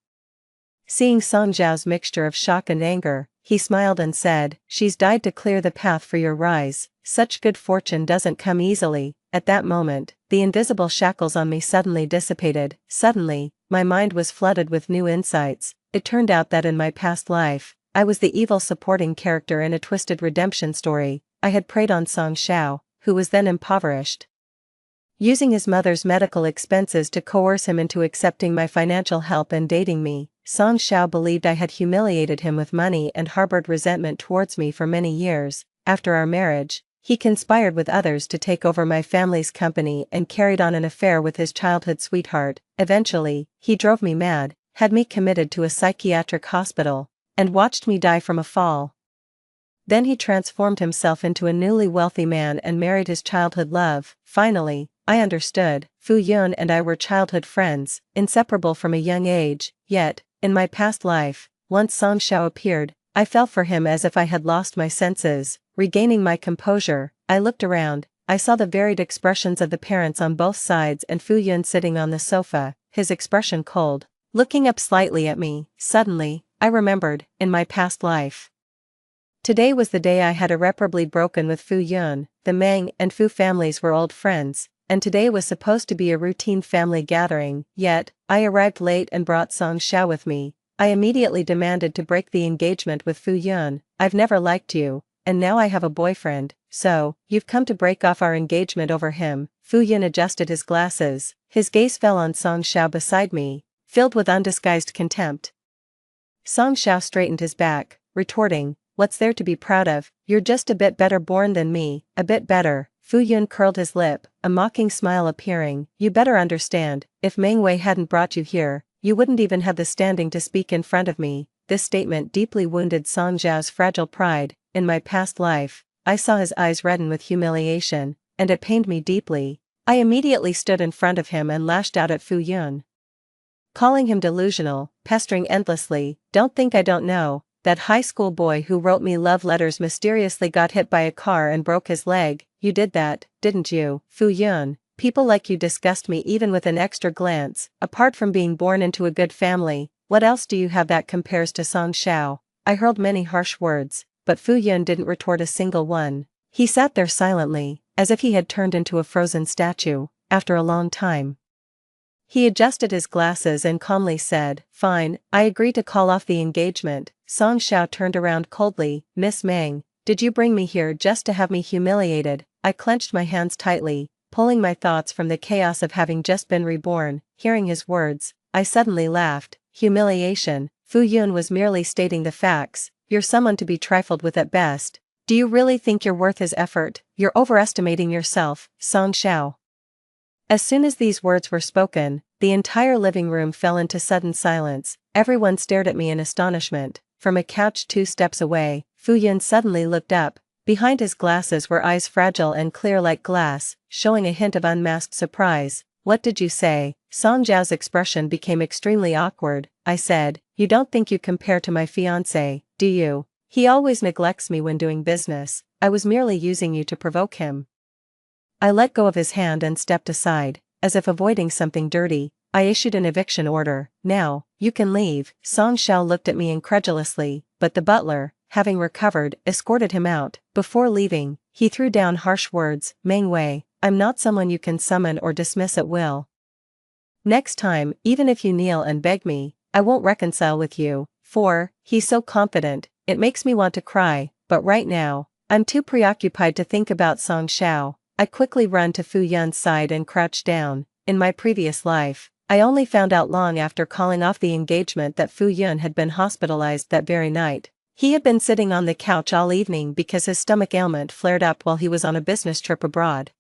Seeing Song Zhao's mixture of shock and anger, he smiled and said, "She's died to clear the path for your rise. Such good fortune doesn't come easily." At that moment, the invisible shackles on me suddenly dissipated. Suddenly, my mind was flooded with new insights. It turned out that in my past life, I was the evil supporting character in a twisted redemption story. I had preyed on Song Xiao, who was then impoverished, using his mother's medical expenses to coerce him into accepting my financial help and dating me. Song Xiao believed I had humiliated him with money and harbored resentment towards me for many years. After our marriage, he conspired with others to take over my family's company and carried on an affair with his childhood sweetheart. Eventually, he drove me mad, had me committed to a psychiatric hospital, and watched me die from a fall. Then he transformed himself into a newly wealthy man and married his childhood love. Finally, I understood. Fu Yun and I were childhood friends, inseparable from a young age. Yet, in my past life, once Song Xiao appeared, I fell for him as if I had lost my senses. Regaining my composure, I looked around. I saw the varied expressions of the parents on both sides and Fu Yun sitting on the sofa, his expression cold, looking up slightly at me. Suddenly, I remembered, in my past life, today was the day I had irreparably broken with Fu Yun. The Meng and Fu families were old friends, and today was supposed to be a routine family gathering. Yet, I arrived late and brought Song Xiao with me. I immediately demanded to break the engagement with Fu Yun. "I've never liked you, and now I have a boyfriend, so you've come to break off our engagement over him." Fu Yun adjusted his glasses. His gaze fell on Song Xiao beside me, filled with undisguised contempt. Song Xiao straightened his back, retorting, "What's there to be proud of? You're just a bit better born than me." "A bit better?" Fu Yun curled his lip, a mocking smile appearing. "You better understand, if Meng Wei hadn't brought you here, you wouldn't even have the standing to speak in front of me." This statement deeply wounded Song Zhao's fragile pride. In my past life, I saw his eyes redden with humiliation, and it pained me deeply. I immediately stood in front of him and lashed out at Fu Yun, calling him delusional, pestering endlessly. "Don't think I don't know. That high school boy who wrote me love letters mysteriously got hit by a car and broke his leg. You did that, didn't you, Fu Yun? People like you disgust me even with an extra glance. Apart from being born into a good family, what else do you have that compares to Song Xiao?" I hurled many harsh words, but Fu Yun didn't retort a single one. He sat there silently, as if he had turned into a frozen statue. After a long time, he adjusted his glasses and calmly said, "Fine, I agree to call off the engagement." Song Xiao turned around coldly. "Miss Meng, did you bring me here just to have me humiliated?" I clenched my hands tightly, pulling my thoughts from the chaos of having just been reborn. Hearing his words, I suddenly laughed. Humiliation? Fu Yun was merely stating the facts. You're someone to be trifled with at best. Do you really think you're worth his effort? You're overestimating yourself, Song Xiao. As soon as these words were spoken, the entire living room fell into sudden silence. Everyone stared at me in astonishment. From a couch 2 steps away, Fu Yun suddenly looked up, Behind his glasses were eyes fragile and clear like glass, showing a hint of unmasked surprise. "What did you say?" Song Zhao's expression became extremely awkward. I said, "You don't think you compare to my fiancé, do you? He always neglects me when doing business. I was merely using you to provoke him." I let go of his hand and stepped aside, as if avoiding something dirty. I issued an eviction order. "Now, you can leave." Song Zhao looked at me incredulously, but the butler, having recovered, escorted him out. Before leaving, he threw down harsh words. "Meng Wei, I'm not someone you can summon or dismiss at will. Next time, even if you kneel and beg me, I won't reconcile with you." He's so confident, it makes me want to cry, but right now, I'm too preoccupied to think about Song Zhao. I quickly run to Fu Yun's side and crouch down. In my previous life, I only found out long after calling off the engagement that Fu Yun had been hospitalized that very night. He had been sitting on the couch all evening because his stomach ailment flared up while he was on a business trip abroad.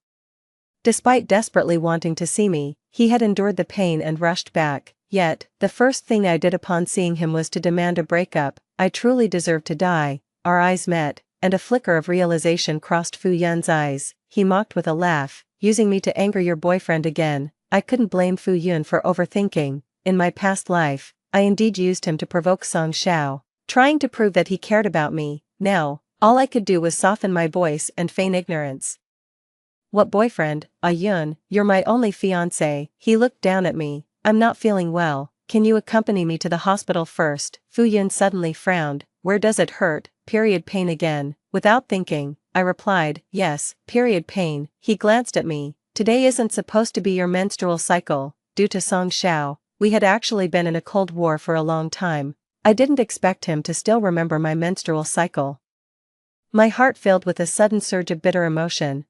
Despite desperately wanting to see me, he had endured the pain and rushed back. Yet, the first thing I did upon seeing him was to demand a breakup. I truly deserve to die. Our eyes met, and a flicker of realization crossed Fu Yun's eyes. He mocked with a laugh. "Using me to anger your boyfriend again." I couldn't blame Fu Yun for overthinking. In my past life, I indeed used him to provoke Song Zhao, trying to prove that he cared about me. Now, all I could do was soften my voice and feign ignorance. "What boyfriend? Yun, you're my only fiancé." He looked down at me. "I'm not feeling well. Can you accompany me to the hospital first?" Fu Yun suddenly frowned. "Where does it hurt?" "Period pain again." Without thinking, I replied, "Yes, period pain." He glanced at me. "Today isn't supposed to be your menstrual cycle." Due to Song Zhao, we had actually been in a cold war for a long time. I didn't expect him to still remember my menstrual cycle. My heart filled with a sudden surge of bitter emotion.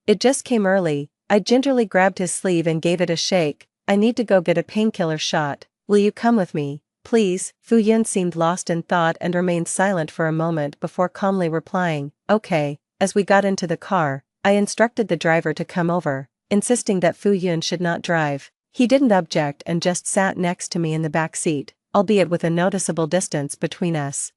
It just came early." I gingerly grabbed his sleeve and gave it a shake. "I need to go get a painkiller shot. Will you come with me, please?" Fu Yun seemed lost in thought and remained silent for a moment before calmly replying, "Okay." As we got into the car, I instructed the driver to come over, insisting that Fu Yun should not drive. He didn't object and just sat next to me in the back seat, albeit with a noticeable distance between us.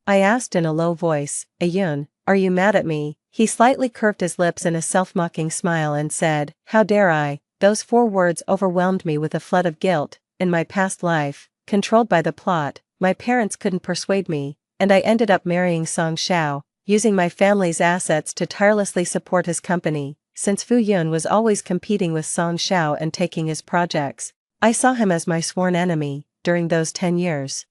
I asked in a low voice, "Yun, are you mad at me?" He slightly curved his lips in a self-mocking smile and said, "How dare I?" Those 4 words overwhelmed me with a flood of guilt. In my past life, controlled by the plot, my parents couldn't persuade me, and I ended up marrying Song Zhao, using my family's assets to tirelessly support his company. Since Fu Yun was always competing with Song Zhao and taking his projects, I saw him as my sworn enemy. During those 10 years,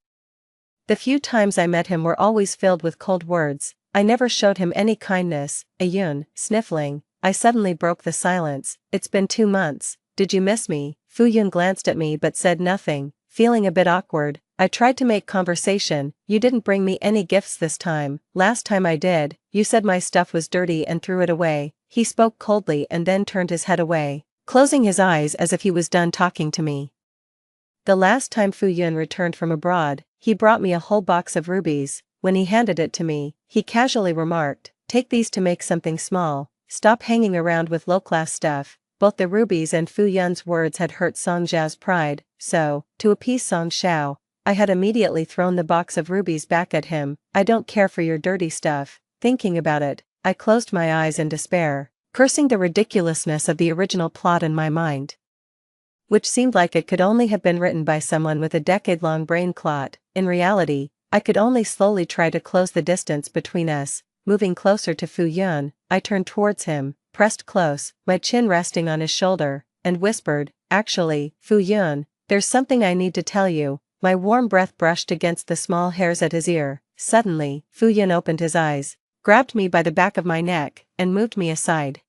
the few times I met him were always filled with cold words. I never showed him any kindness. Yun, sniffling, I suddenly broke the silence. "It's been 2 months. Did you miss me?" Fu Yun glanced at me but said nothing. Feeling a bit awkward, I tried to make conversation. "You didn't bring me any gifts this time. Last time I did, you said my stuff was dirty and threw it away." He spoke coldly and then turned his head away, closing his eyes as if he was done talking to me. The last time Fu Yun returned from abroad, he brought me a whole box of rubies. When he handed it to me, he casually remarked, "Take these to make something small. Stop hanging around with low-class stuff." Both the rubies and Fu Yun's words had hurt Song Zhao's pride, so, to appease Song Zhao, I had immediately thrown the box of rubies back at him. "I don't care for your dirty stuff." Thinking about it, I closed my eyes in despair, cursing the ridiculousness of the original plot in my mind, which seemed like it could only have been written by someone with a decade-long brain clot. In reality, I could only slowly try to close the distance between us. Moving closer to Fu Yun, I turned towards him, pressed close, my chin resting on his shoulder, and whispered, "Actually, Fu Yun, there's something I need to tell you." My warm breath brushed against the small hairs at his ear. Suddenly, Fu Yun opened his eyes, grabbed me by the back of my neck, and moved me aside.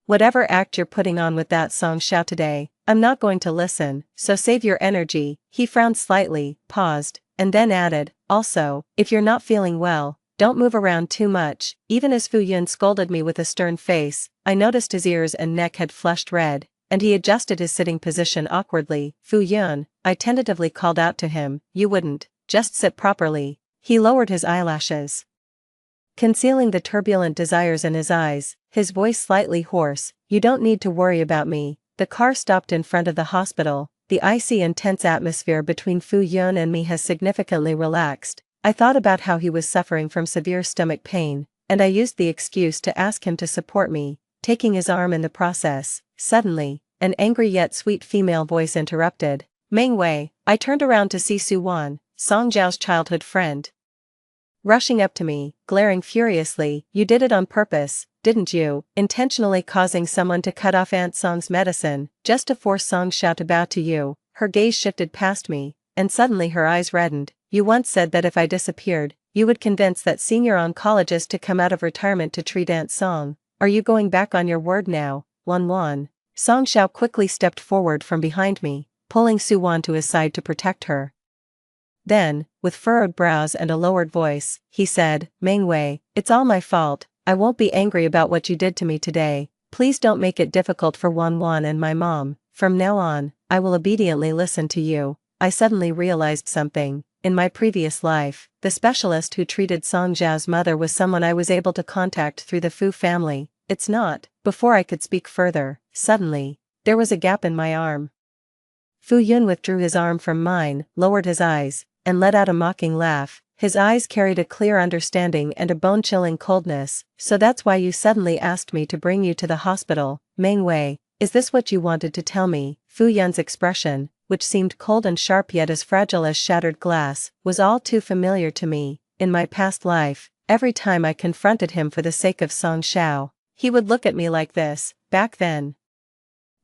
"Whatever act you're putting on with that Song Zhao today, I'm not going to listen, so save your energy." He frowned slightly, paused, and then added, "Also, if you're not feeling well, don't move around too much." Even as Fu Yun scolded me with a stern face, I noticed his ears and neck had flushed red, and he adjusted his sitting position awkwardly. "Fu Yun," I tentatively called out to him, "you wouldn't just sit properly." He lowered his eyelashes, concealing the turbulent desires in his eyes, his voice slightly hoarse, "You don't need to worry about me." The car stopped in front of the hospital. The icy and tense atmosphere between Fu Yun and me has significantly relaxed. I thought about how he was suffering from severe stomach pain, and I used the excuse to ask him to support me, taking his arm in the process. Suddenly, an angry yet sweet female voice interrupted. Meng Wei. I turned around to see Su-wan, Song Zhao's childhood friend, rushing up to me, glaring furiously. You did it on purpose, didn't you, intentionally causing someone to cut off Aunt Song's medicine, just to force Song Xiao to bow to you? Her gaze shifted past me, and suddenly her eyes reddened. You once said that if I disappeared, you would convince that senior oncologist to come out of retirement to treat Aunt Song. Are you going back on your word now, Wan? Song Xiao quickly stepped forward from behind me, pulling Su-wan to his side to protect her. Then, with furrowed brows and a lowered voice, he said, Meng Wei, it's all my fault. I won't be angry about what you did to me today. Please don't make it difficult for Wan and my mom. From now on, I will obediently listen to you. I suddenly realized something. In my previous life, the specialist who treated Song Zhao's mother was someone I was able to contact through the Fu family. It's not. Before I could speak further, suddenly, there was a gap in my arm. Fu Yun withdrew his arm from mine, lowered his eyes, and let out a mocking laugh. His eyes carried a clear understanding and a bone-chilling coldness. So that's why you suddenly asked me to bring you to the hospital, Meng Wei. Is this what you wanted to tell me? Fu Yun's expression, which seemed cold and sharp yet as fragile as shattered glass, was all too familiar to me. In my past life, every time I confronted him for the sake of Song Xiao, he would look at me like this. Back then,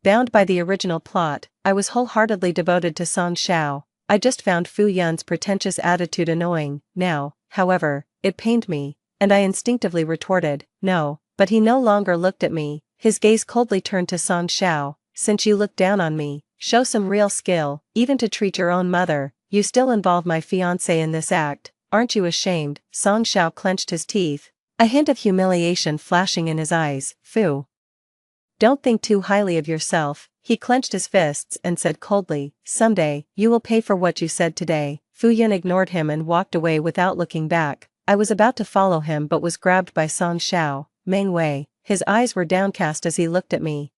bound by the original plot, I was wholeheartedly devoted to Song Xiao. I just found Fu Yun's pretentious attitude annoying. Now, however, it pained me, and I instinctively retorted, no. But he no longer looked at me. His gaze coldly turned to Song Xiao. Since you look down on me, show some real skill, even to treat your own mother. You still involve my fiancé in this act. Aren't you ashamed? Song Xiao clenched his teeth, a hint of humiliation flashing in his eyes. Fu, don't think too highly of yourself. He clenched his fists and said coldly, someday, you will pay for what you said today. Fu Yun ignored him and walked away without looking back. I was about to follow him but was grabbed by Song Xiao. Meng Wei. His eyes were downcast as he looked at me,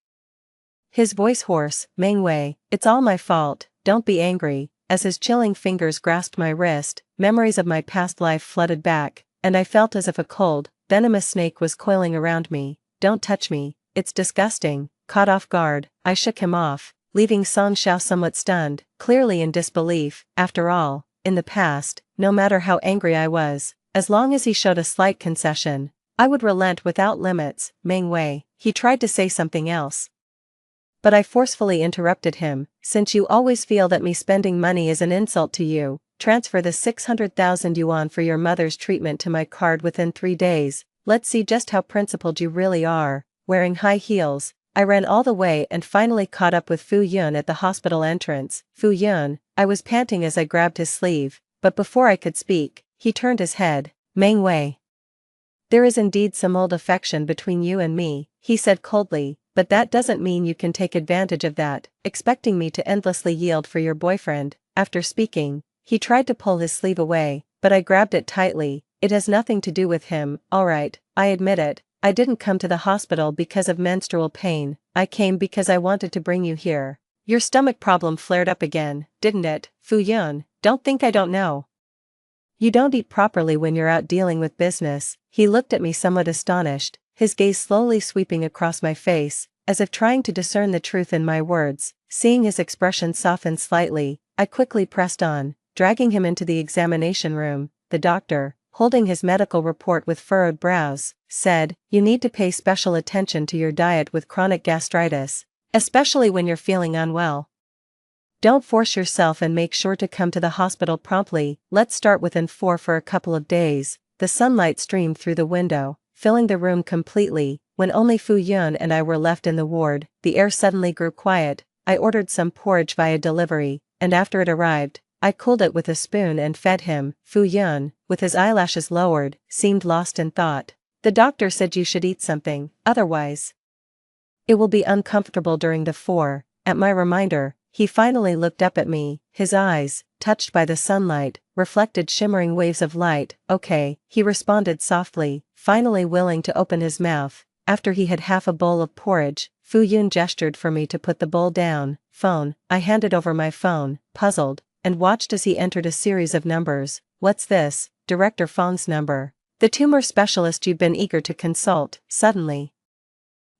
his voice hoarse. Meng Wei, it's all my fault, don't be angry. As his chilling fingers grasped my wrist, memories of my past life flooded back, and I felt as if a cold, venomous snake was coiling around me. Don't touch me, it's disgusting. Caught off guard, I shook him off, leaving Song Xiao somewhat stunned, clearly in disbelief. After all, in the past, no matter how angry I was, as long as he showed a slight concession, I would relent without limits. Meng Wei. He tried to say something else, but I forcefully interrupted him. Since you always feel that me spending money is an insult to you, transfer the 600,000 yuan for your mother's treatment to my card within 3 days. Let's see just how principled you really are. Wearing high heels, I ran all the way and finally caught up with Fu Yun at the hospital entrance. Fu Yun, I was panting as I grabbed his sleeve, but before I could speak, he turned his head. Meng Wei, there is indeed some old affection between you and me, he said coldly, but that doesn't mean you can take advantage of that, expecting me to endlessly yield for your boyfriend. After speaking, he tried to pull his sleeve away, but I grabbed it tightly. It has nothing to do with him. Alright, I admit it. I didn't come to the hospital because of menstrual pain. I came because I wanted to bring you here. Your stomach problem flared up again, didn't it? Fu Yun, don't think I don't know. You don't eat properly when you're out dealing with business. He looked at me somewhat astonished, his gaze slowly sweeping across my face, as if trying to discern the truth in my words. Seeing his expression soften slightly, I quickly pressed on, dragging him into the examination room. The doctor, holding his medical report with furrowed brows, said, you need to pay special attention to your diet with chronic gastritis, especially when you're feeling unwell. Don't force yourself and make sure to come to the hospital promptly. Let's start within 4 for a couple of days. The sunlight streamed through the window, filling the room completely. When only Fu Yun and I were left in the ward, the air suddenly grew quiet. I ordered some porridge via delivery, and after it arrived, I cooled it with a spoon and fed him. Fu Yun, with his eyelashes lowered, seemed lost in thought. The doctor said you should eat something, otherwise it will be uncomfortable during the 4. At my reminder, he finally looked up at me. His eyes, touched by the sunlight, reflected shimmering waves of light. Okay, he responded softly, finally willing to open his mouth. After he had half a bowl of porridge, Fu Yun gestured for me to put the bowl down. Phone. I handed over my phone, puzzled, and watched as he entered a series of numbers. What's this? Director Fong's number. The tumor specialist you've been eager to consult, suddenly.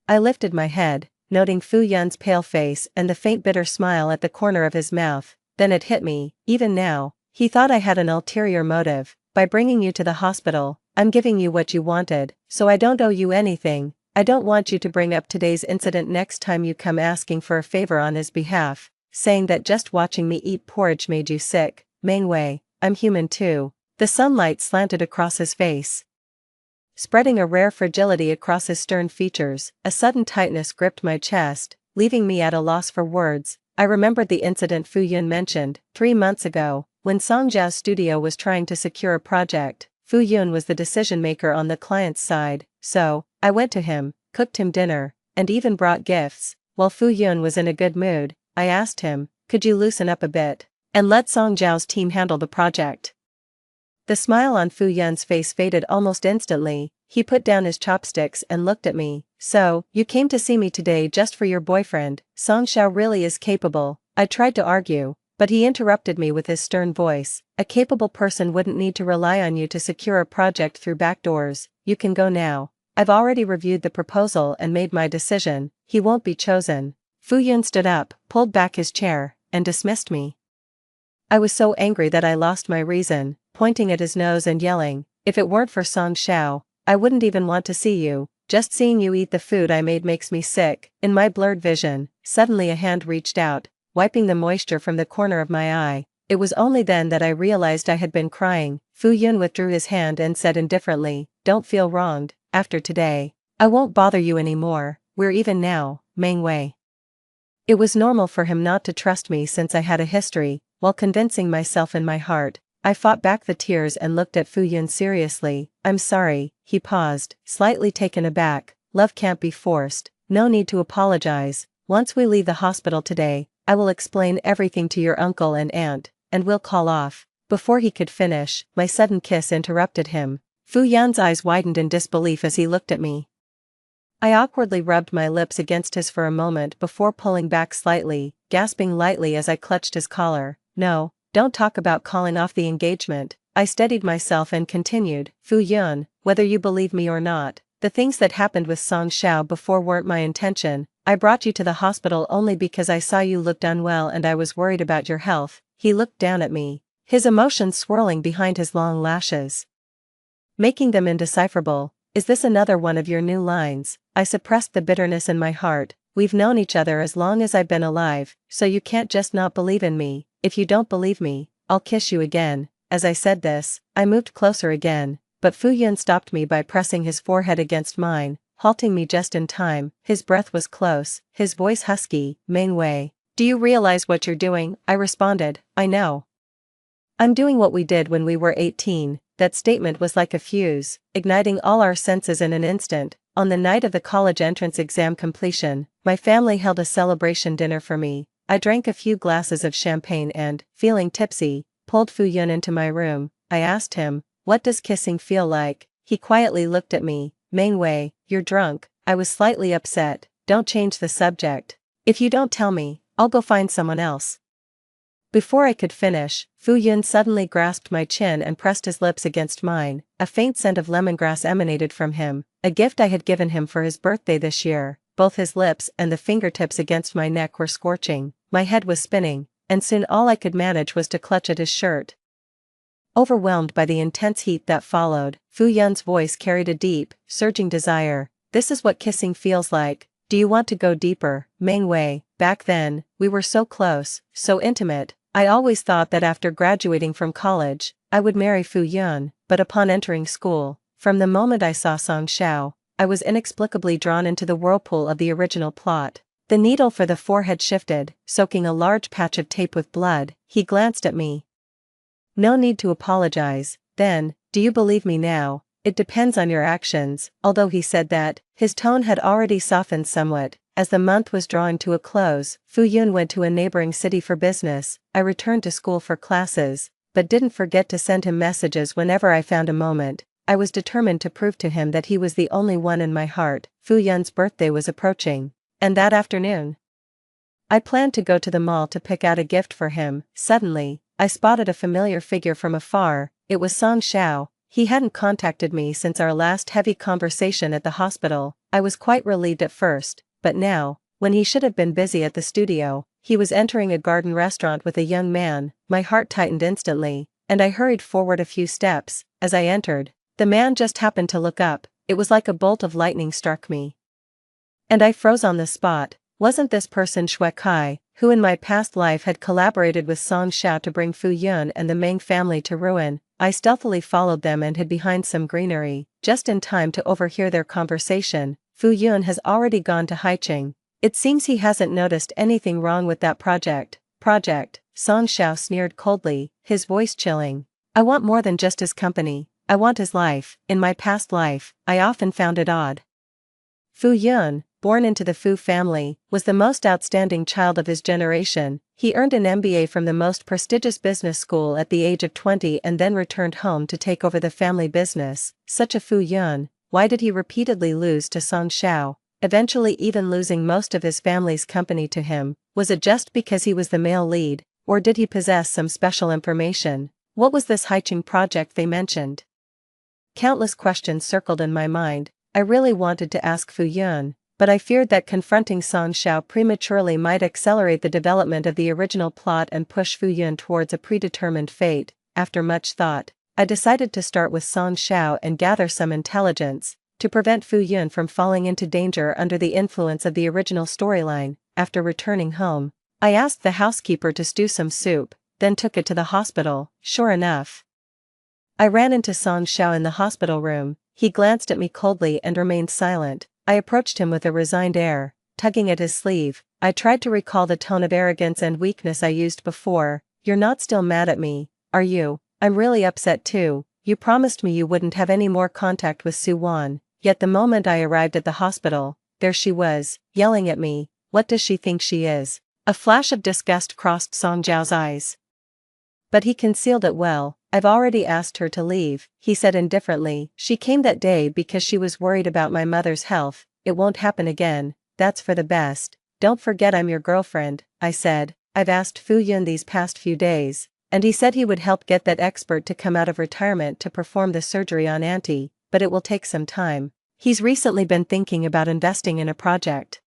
I lifted my head, noting Fu Yun's pale face and the faint bitter smile at the corner of his mouth. Then it hit me, even now, he thought I had an ulterior motive. By bringing you to the hospital, I'm giving you what you wanted, so I don't owe you anything. I don't want you to bring up today's incident next time you come asking for a favor on his behalf, saying that just watching me eat porridge made you sick. Mengwei, I'm human too. The sunlight slanted across his face, spreading a rare fragility across his stern features. A sudden tightness gripped my chest, leaving me at a loss for words. I remembered the incident Fu Yun mentioned 3 months ago, when Song Zhao's studio was trying to secure a project. Fu Yun was the decision-maker on the client's side, so I went to him, cooked him dinner, and even brought gifts. While Fu Yun was in a good mood, I asked him, could you loosen up a bit and let Song Zhao's team handle the project? The smile on Fu Yun's face faded almost instantly. He put down his chopsticks and looked at me. So, you came to see me today just for your boyfriend? Song Zhao really is capable. I tried to argue, but he interrupted me with his stern voice. A capable person wouldn't need to rely on you to secure a project through back doors. You can go now. I've already reviewed the proposal and made my decision. He won't be chosen. Fu Yun stood up, pulled back his chair, and dismissed me. I was so angry that I lost my reason, pointing at his nose and yelling, if it weren't for Song Zhao, I wouldn't even want to see you. Just seeing you eat the food I made makes me sick. In my blurred vision, suddenly a hand reached out, wiping the moisture from the corner of my eye. It was only then that I realized I had been crying. Fu Yun withdrew his hand and said indifferently, don't feel wronged. After today, I won't bother you anymore. We're even now, Mengwei. It was normal for him not to trust me since I had a history. While convincing myself in my heart, I fought back the tears and looked at Fu Yun seriously. I'm sorry. He paused, slightly taken aback. Love can't be forced. No need to apologize. Once we leave the hospital today, I will explain everything to your uncle and aunt, and we'll call off. Before he could finish, my sudden kiss interrupted him. Fu Yun's eyes widened in disbelief as he looked at me. I awkwardly rubbed my lips against his for a moment before pulling back slightly, gasping lightly as I clutched his collar. No, don't talk about calling off the engagement. I steadied myself and continued, Fu Yun, whether you believe me or not, the things that happened with Song Zhao before weren't my intention. I brought you to the hospital only because I saw you looked unwell and I was worried about your health. He looked down at me, his emotions swirling behind his long lashes, making them indecipherable. Is this another one of your new lines? I suppressed the bitterness in my heart. We've known each other as long as I've been alive, so you can't just not believe in me. If you don't believe me, I'll kiss you again. As I said this, I moved closer again, but Fu Yun stopped me by pressing his forehead against mine, halting me just in time. His breath was close, his voice husky. Mengwei, do you realize what you're doing? I responded, I know. I'm doing what we did when we were 18. That statement was like a fuse, igniting all our senses in an instant. On the night of the college entrance exam completion, my family held a celebration dinner for me. I drank a few glasses of champagne and, feeling tipsy, pulled Fu Yun into my room. I asked him, what does kissing feel like? He quietly looked at me. Mengwei, you're drunk. I was slightly upset. Don't change the subject. If you don't tell me, I'll go find someone else. Before I could finish, Fu Yun suddenly grasped my chin and pressed his lips against mine. A faint scent of lemongrass emanated from him, a gift I had given him for his birthday this year. Both his lips and the fingertips against my neck were scorching. My head was spinning, and soon all I could manage was to clutch at his shirt. Overwhelmed by the intense heat that followed, Fu Yun's voice carried a deep, surging desire. This is what kissing feels like. Do you want to go deeper? Mengwei, back then, we were so close, so intimate. I always thought that after graduating from college, I would marry Fu Yun, but upon entering school, from the moment I saw Song Zhao, I was inexplicably drawn into the whirlpool of the original plot. The needle for the forehead shifted, soaking a large patch of tape with blood. He glanced at me. No need to apologize. Then, do you believe me now? It depends on your actions. Although he said that, his tone had already softened somewhat. As the month was drawing to a close, Fu Yun went to a neighboring city for business. I returned to school for classes, but didn't forget to send him messages whenever I found a moment. I was determined to prove to him that he was the only one in my heart. Fu Yun's birthday was approaching, and that afternoon, I planned to go to the mall to pick out a gift for him. Suddenly, I spotted a familiar figure from afar. It was Song Zhao. He hadn't contacted me since our last heavy conversation at the hospital. I was quite relieved at first, but now, when he should have been busy at the studio, he was entering a garden restaurant with a young man. My heart tightened instantly, and I hurried forward a few steps. As I entered, the man just happened to look up. It was like a bolt of lightning struck me, and I froze on the spot. Wasn't this person Shui Kai, who in my past life had collaborated with Song Xiao to bring Fu Yun and the Meng family to ruin? I stealthily followed them and hid behind some greenery, just in time to overhear their conversation. Fu Yun has already gone to Haicheng. It seems he hasn't noticed anything wrong with that project. Song Xiao sneered coldly, his voice chilling. I want more than just his company. I want his life. In my past life, I often found it odd. Fu Yun, born into the Fu family, was the most outstanding child of his generation. He earned an MBA from the most prestigious business school at the age of 20 and then returned home to take over the family business. Such a Fu Yun, why did he repeatedly lose to Song Xiao, eventually even losing most of his family's company to him? Was it just because he was the male lead, or did he possess some special information? What was this Haicheng project they mentioned? Countless questions circled in my mind. I really wanted to ask Fu Yun, but I feared that confronting Song Xiao prematurely might accelerate the development of the original plot and push Fu Yun towards a predetermined fate. After much thought, I decided to start with Song Xiao and gather some intelligence, to prevent Fu Yun from falling into danger under the influence of the original storyline. After returning home, I asked the housekeeper to stew some soup, then took it to the hospital. Sure enough, I ran into Song Xiao in the hospital room. He glanced at me coldly and remained silent. I approached him with a resigned air, tugging at his sleeve. I tried to recall the tone of arrogance and weakness I used before. You're not still mad at me, are you? I'm really upset too. You promised me you wouldn't have any more contact with Su Wan, yet the moment I arrived at the hospital, there she was, yelling at me. What does she think she is? A flash of disgust crossed Song Jiao's eyes, but he concealed it well. I've already asked her to leave, he said indifferently. She came that day because she was worried about my mother's health. It won't happen again. That's for the best. Don't forget I'm your girlfriend, I said. I've asked Fu Yun these past few days, and he said he would help get that expert to come out of retirement to perform the surgery on Auntie, but it will take some time. He's recently been thinking about investing in a project.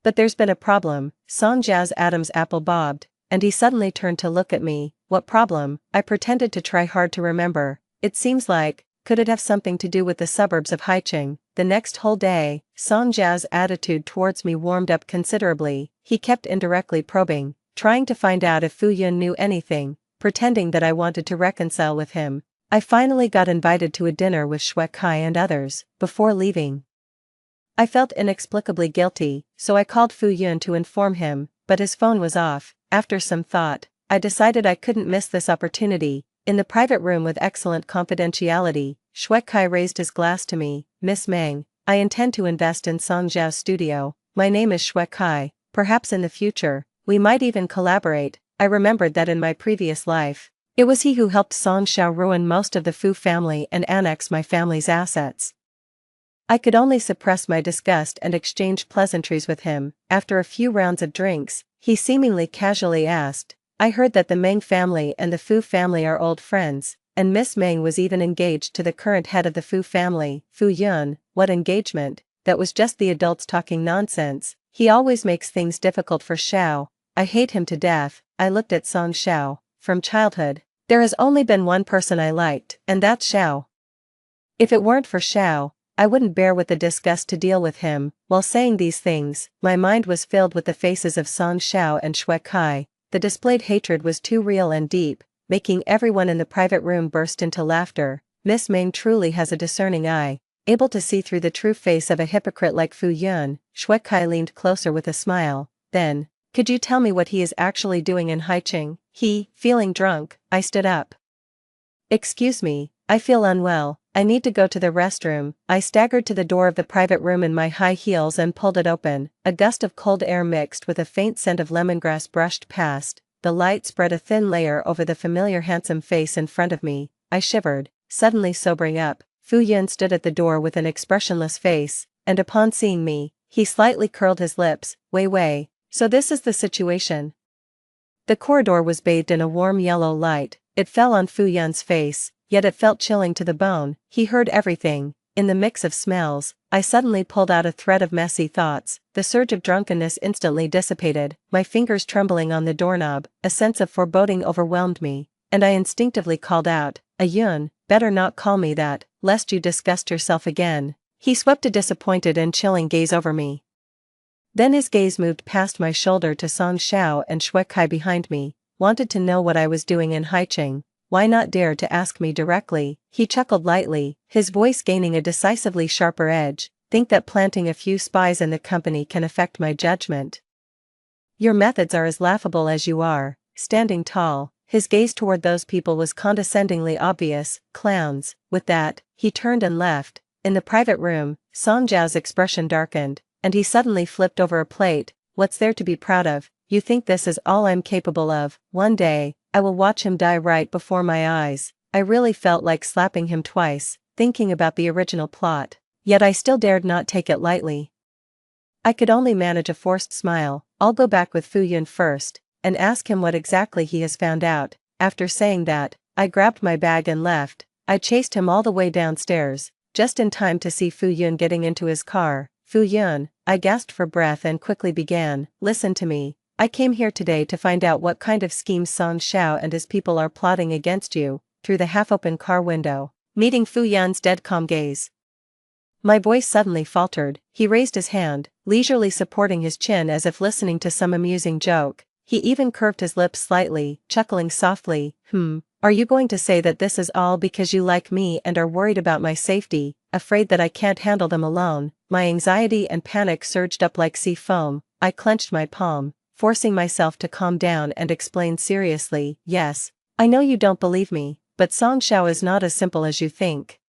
But there's been a problem. Song Jiao's Adam's apple bobbed, and he suddenly turned to look at me. What problem? I pretended to try hard to remember. It seems like, could it have something to do with the suburbs of Haicheng? The next whole day, Song Jiao's attitude towards me warmed up considerably. He kept indirectly probing, trying to find out if Fu Yun knew anything, pretending that I wanted to reconcile with him. I finally got invited to a dinner with Shui Kai and others. Before leaving, I felt inexplicably guilty, so I called Fu Yun to inform him, but his phone was off. After some thought, I decided I couldn't miss this opportunity. In the private room with excellent confidentiality, Shui Kai raised his glass to me. Miss Meng, I intend to invest in Song Jiao's studio. My name is Shui Kai. Perhaps in the future, we might even collaborate. I remembered that in my previous life, it was he who helped Song Xiao ruin most of the Fu family and annex my family's assets. I could only suppress my disgust and exchange pleasantries with him. After a few rounds of drinks, he seemingly casually asked, I heard that the Meng family and the Fu family are old friends, and Miss Meng was even engaged to the current head of the Fu family. Fu Yun, what engagement? That was just the adults talking nonsense. He always makes things difficult for Xiao. I hate him to death. I looked at Song Xiao. From childhood, there has only been one person I liked, and that's Xiao. If it weren't for Xiao, I wouldn't bear with the disgust to deal with him. While saying these things, my mind was filled with the faces of Song Xiao and Shui Kai. The displayed hatred was too real and deep, making everyone in the private room burst into laughter. Miss Meng truly has a discerning eye, able to see through the true face of a hypocrite like Fu Yun. Shui Kai leaned closer with a smile. Then, could you tell me what he is actually doing in Haicheng? Feeling drunk, I stood up. Excuse me, I feel unwell. I need to go to the restroom. I staggered to the door of the private room in my high heels and pulled it open. A gust of cold air mixed with a faint scent of lemongrass brushed past. The light spread a thin layer over the familiar handsome face in front of me. I shivered, suddenly sobering up. Fu Yun stood at the door with an expressionless face, and upon seeing me, he slightly curled his lips. Wei, so this is the situation. The corridor was bathed in a warm yellow light. It fell on Fu Yun's face. yet it felt chilling to the bone. He heard everything. In the mix of smells, I suddenly pulled out a thread of messy thoughts. The surge of drunkenness instantly dissipated, my fingers trembling on the doorknob. A sense of foreboding overwhelmed me, and I instinctively called out, "Ayun, better not call me that, lest you disgust yourself again." He swept a disappointed and chilling gaze over me. Then his gaze moved past my shoulder to Song Xiao and Shui Kai behind me. Wanted to know what I was doing in Haicheng. Why not dare to ask me directly? He chuckled lightly, his voice gaining a decisively sharper edge. Think that planting a few spies in the company can affect my judgment? Your methods are as laughable as you are. Standing tall, his gaze toward those people was condescendingly obvious. Clowns. With that, he turned and left. In the private room, Song Jiao's expression darkened, and he suddenly flipped over a plate. What's there to be proud of? You think this is all I'm capable of? One day, I will watch him die right before my eyes. I really felt like slapping him twice, thinking about the original plot. Yet I still dared not take it lightly. I could only manage a forced smile. I'll go back with Fu Yun first, and ask him what exactly he has found out. After saying that, I grabbed my bag and left. I chased him all the way downstairs, just in time to see Fu Yun getting into his car. Fu Yun, I gasped for breath and quickly began. Listen to me. I came here today to find out what kind of schemes Song Xiao and his people are plotting against you. Through the half-open car window, meeting Fu Yun's dead calm gaze, my voice suddenly faltered. He raised his hand, leisurely supporting his chin as if listening to some amusing joke. He even curved his lips slightly, chuckling softly. Are you going to say that this is all because you like me and are worried about my safety, afraid that I can't handle them alone? My anxiety and panic surged up like sea foam. I clenched my palm, forcing myself to calm down and explain seriously. Yes, I know you don't believe me, but Song Xiao is not as simple as you think.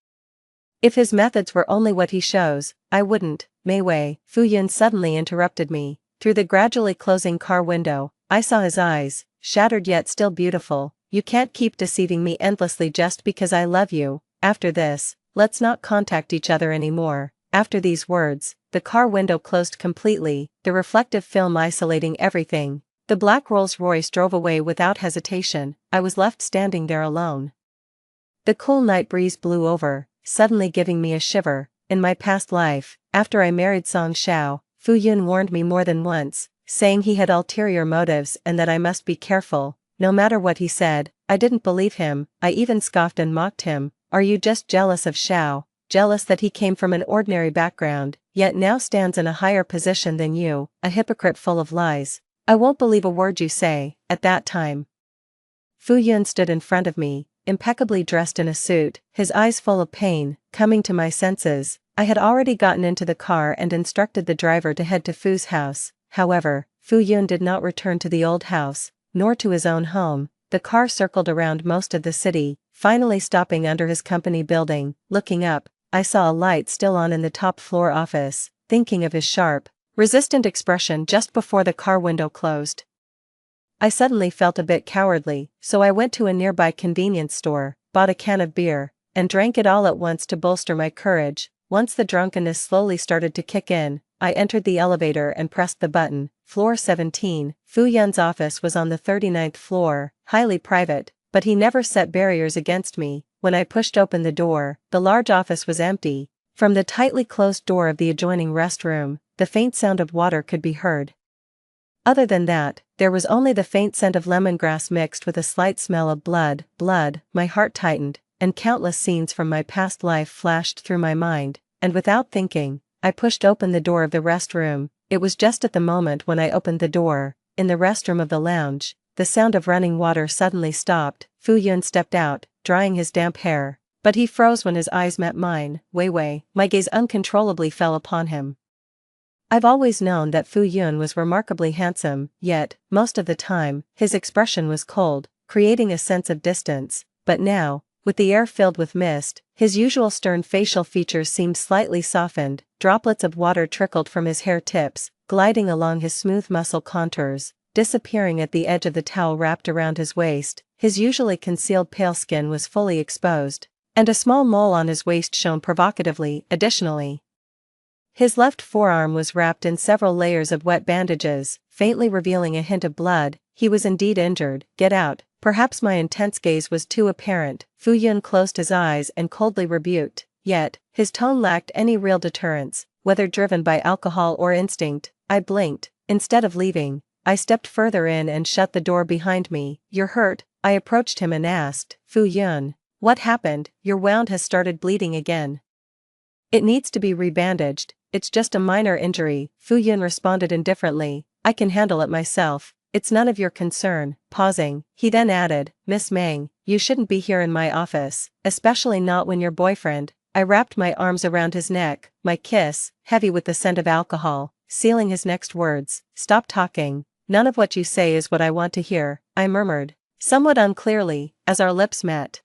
If his methods were only what he shows, I wouldn't. Mei Wei, Fu Yun suddenly interrupted me. Through the gradually closing car window, I saw his eyes, shattered yet still beautiful. You can't keep deceiving me endlessly just because I love you. After this, let's not contact each other anymore. After these words, the car window closed completely, the reflective film isolating everything. The black Rolls-Royce drove away without hesitation. I was left standing there alone. The cool night breeze blew over, suddenly giving me a shiver. In my past life, after I married Song Xiao, Fu Yun warned me more than once, saying he had ulterior motives and that I must be careful. No matter what he said, I didn't believe him. I even scoffed and mocked him. Are you just jealous of Xiao? Jealous that he came from an ordinary background, yet now stands in a higher position than you, a hypocrite full of lies. I won't believe a word you say. At that time, Fu Yun stood in front of me, impeccably dressed in a suit, his eyes full of pain. Coming to my senses, I had already gotten into the car and instructed the driver to head to Fu's house. However, Fu Yun did not return to the old house, nor to his own home. The car circled around most of the city, finally stopping under his company building. Looking up, I saw a light still on in the top floor office. Thinking of his sharp, resistant expression just before the car window closed, I suddenly felt a bit cowardly, so I went to a nearby convenience store, bought a can of beer, and drank it all at once to bolster my courage. Once the drunkenness slowly started to kick in, I entered the elevator and pressed the button. Floor 17, Fu Yun's office was on the 39th floor, highly private, but he never set barriers against me. When I pushed open the door, the large office was empty. From the tightly closed door of the adjoining restroom, the faint sound of water could be heard. Other than that, there was only the faint scent of lemongrass mixed with a slight smell of blood. My heart tightened, and countless scenes from my past life flashed through my mind, and without thinking, I pushed open the door of the restroom. It was just at the moment when I opened the door, in the restroom of the lounge, the sound of running water suddenly stopped. Fu Yun stepped out, drying his damp hair, but he froze when his eyes met mine. Wei, my gaze uncontrollably fell upon him. I've always known that Fu Yun was remarkably handsome, yet, most of the time, his expression was cold, creating a sense of distance. But now, with the air filled with mist, his usual stern facial features seemed slightly softened. Droplets of water trickled from his hair tips, gliding along his smooth muscle contours, disappearing at the edge of the towel wrapped around his waist. His usually concealed pale skin was fully exposed, and a small mole on his waist shone provocatively. Additionally, his left forearm was wrapped in several layers of wet bandages, faintly revealing a hint of blood. He was indeed injured. Get out, Perhaps my intense gaze was too apparent. Fu Yun closed his eyes and coldly rebuked, yet, his tone lacked any real deterrence, whether driven by alcohol or instinct. I blinked. Instead of leaving, I stepped further in and shut the door behind me. "You're hurt?" I approached him and asked. "Fu Yun, what happened? Your wound has started bleeding again. It needs to be rebandaged." "It's just a minor injury," Fu Yun responded indifferently. "I can handle it myself. It's none of your concern." Pausing, he then added, "Miss Mang, you shouldn't be here in my office, especially not when your boyfriend." I wrapped my arms around his neck, my kiss, heavy with the scent of alcohol, sealing his next words. "Stop talking. None of what you say is what I want to hear," I murmured, somewhat unclearly, as our lips met.